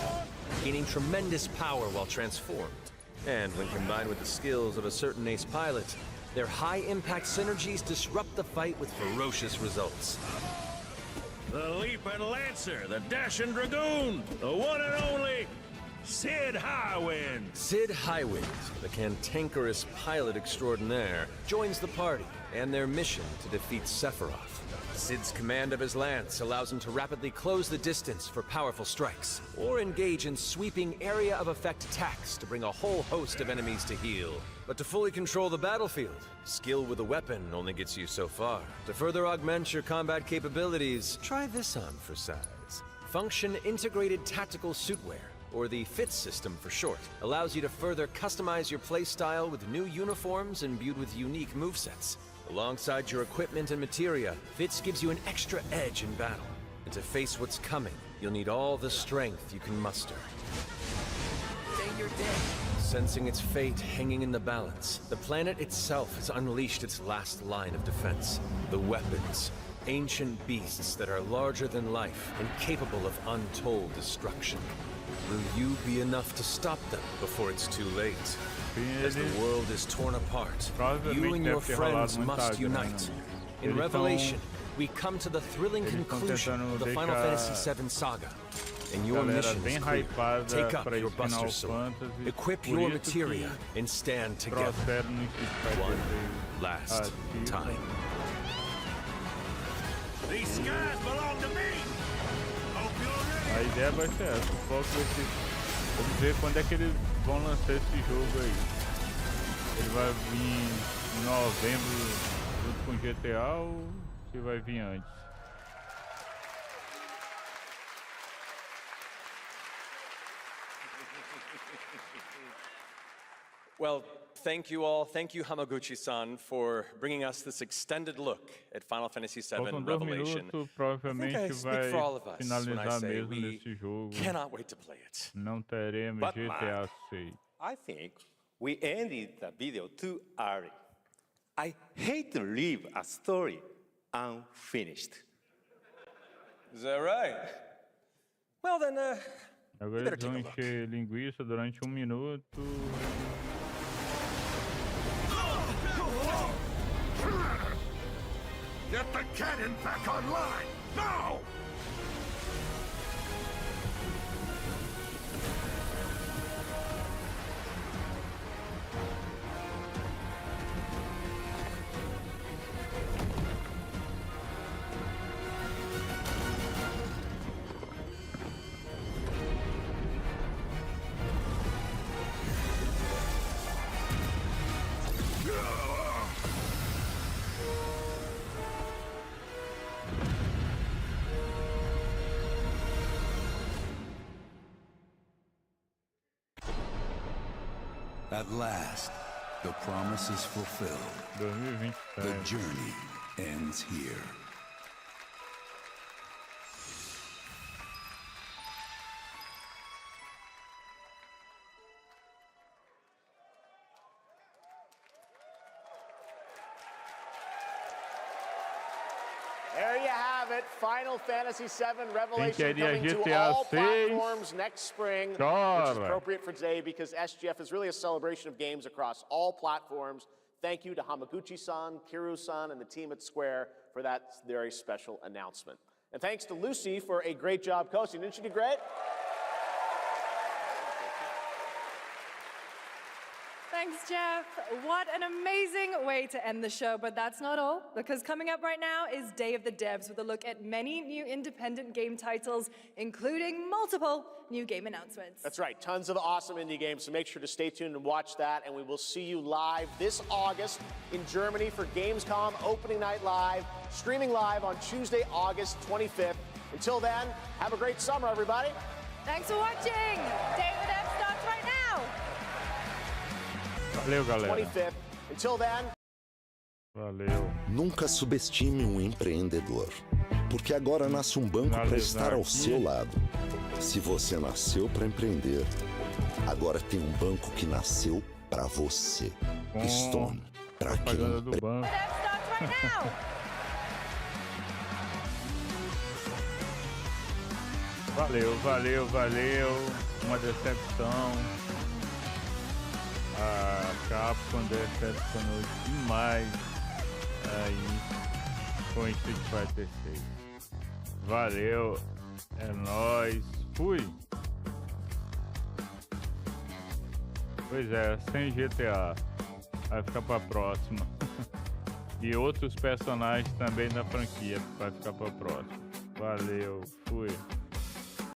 gaining tremendous power while transformed. And when combined with the skills of a certain ace pilot, their high-impact synergies disrupt the fight with ferocious results. The Leaping Lancer, the Dashing Dragoon, the one and only Sid Highwind. Sid Highwind, the cantankerous pilot extraordinaire, joins the party and their mission to defeat Sephiroth. Sid's command of his lance allows him to rapidly close the distance for powerful strikes, or engage in sweeping area of effect attacks to bring a whole host of enemies to heel. But to fully control the battlefield, skill with a weapon only gets you so far. To further augment your combat capabilities, try this on for size. Function Integrated Tactical Suitwear, or the FITS system for short, allows you to further customize your playstyle with new uniforms imbued with unique movesets. Alongside your equipment and materia, FITS gives you an extra edge in battle. And to face what's coming, you'll need all the strength you can muster. Stay your day. Sensing its fate hanging in the balance, the planet itself has unleashed its last line of defense. The weapons. Ancient beasts that are larger than life and capable of untold destruction. Will you be enough to stop them before it's too late? As the world is torn apart, you and your friends must unite. In Revelation, we come to the thrilling conclusion of the Final Fantasy VII saga. And your mission is clear. Take up your Buster Sword, equip your materia, and stand together. One last time. These skies belong to me! Hope you're A ideia vai ser essa. O foco vai ser... Vamos ver quando é que eles vão lançar esse jogo aí. Ele vai vir em novembro junto com GTA ou se vai vir antes? Well, thank you all. Thank you, Hamaguchi-san, for bringing us this extended look at Final Fantasy VII Revelation. Provavelmente I speak for all of us when I finalizar say mesmo we nesse jogo. cannot wait to play it. Não teremos But, GTA 6. I think we ended the video too early. I hate to leave a story unfinished. Is that right? Well then, Agora eles vão encher linguiça durante 1 minuto. Get the cannon back online! Now! At last, the promise is fulfilled. 2027. The journey ends here. There you have it. Final Fantasy VII Revelation queria coming to GTA all 6? platforms next spring, which is Chora. appropriate for today because SGF is really a celebration of games across all platforms. Thank you to Hamaguchi-san, Kiru-san, and the team at Square for that very special announcement. And thanks to Lucy for a great job coaching. Didn't she do great? Thanks, Jeff. What an amazing way to end the show, but that's not all, because coming up right now is Day of the Devs with a look at many new independent game titles, including multiple new game announcements. That's right, tons of awesome indie games, so make sure to stay tuned and watch that, and we will see you live this August in Germany for Gamescom Opening Night Live, streaming live on Tuesday, August 25th. Until then, have a great summer, everybody. Thanks for watching. Day of the Devs starts right now. Valeu, galera. 25th. Until then. Valeu. Nunca subestime um empreendedor, porque agora nasce um banco para estar ao seu lado. Se você nasceu para empreender, agora tem um banco que nasceu para você. Stone, para quem do banco. Valeu. Uma decepção. A Capcom decepcionou demais aí com Street Fighter 6. Valeu, é nóis, fui! Pois é, sem GTA, vai ficar pra próxima. E outros personagens também da franquia vai ficar pra próxima. Valeu, fui!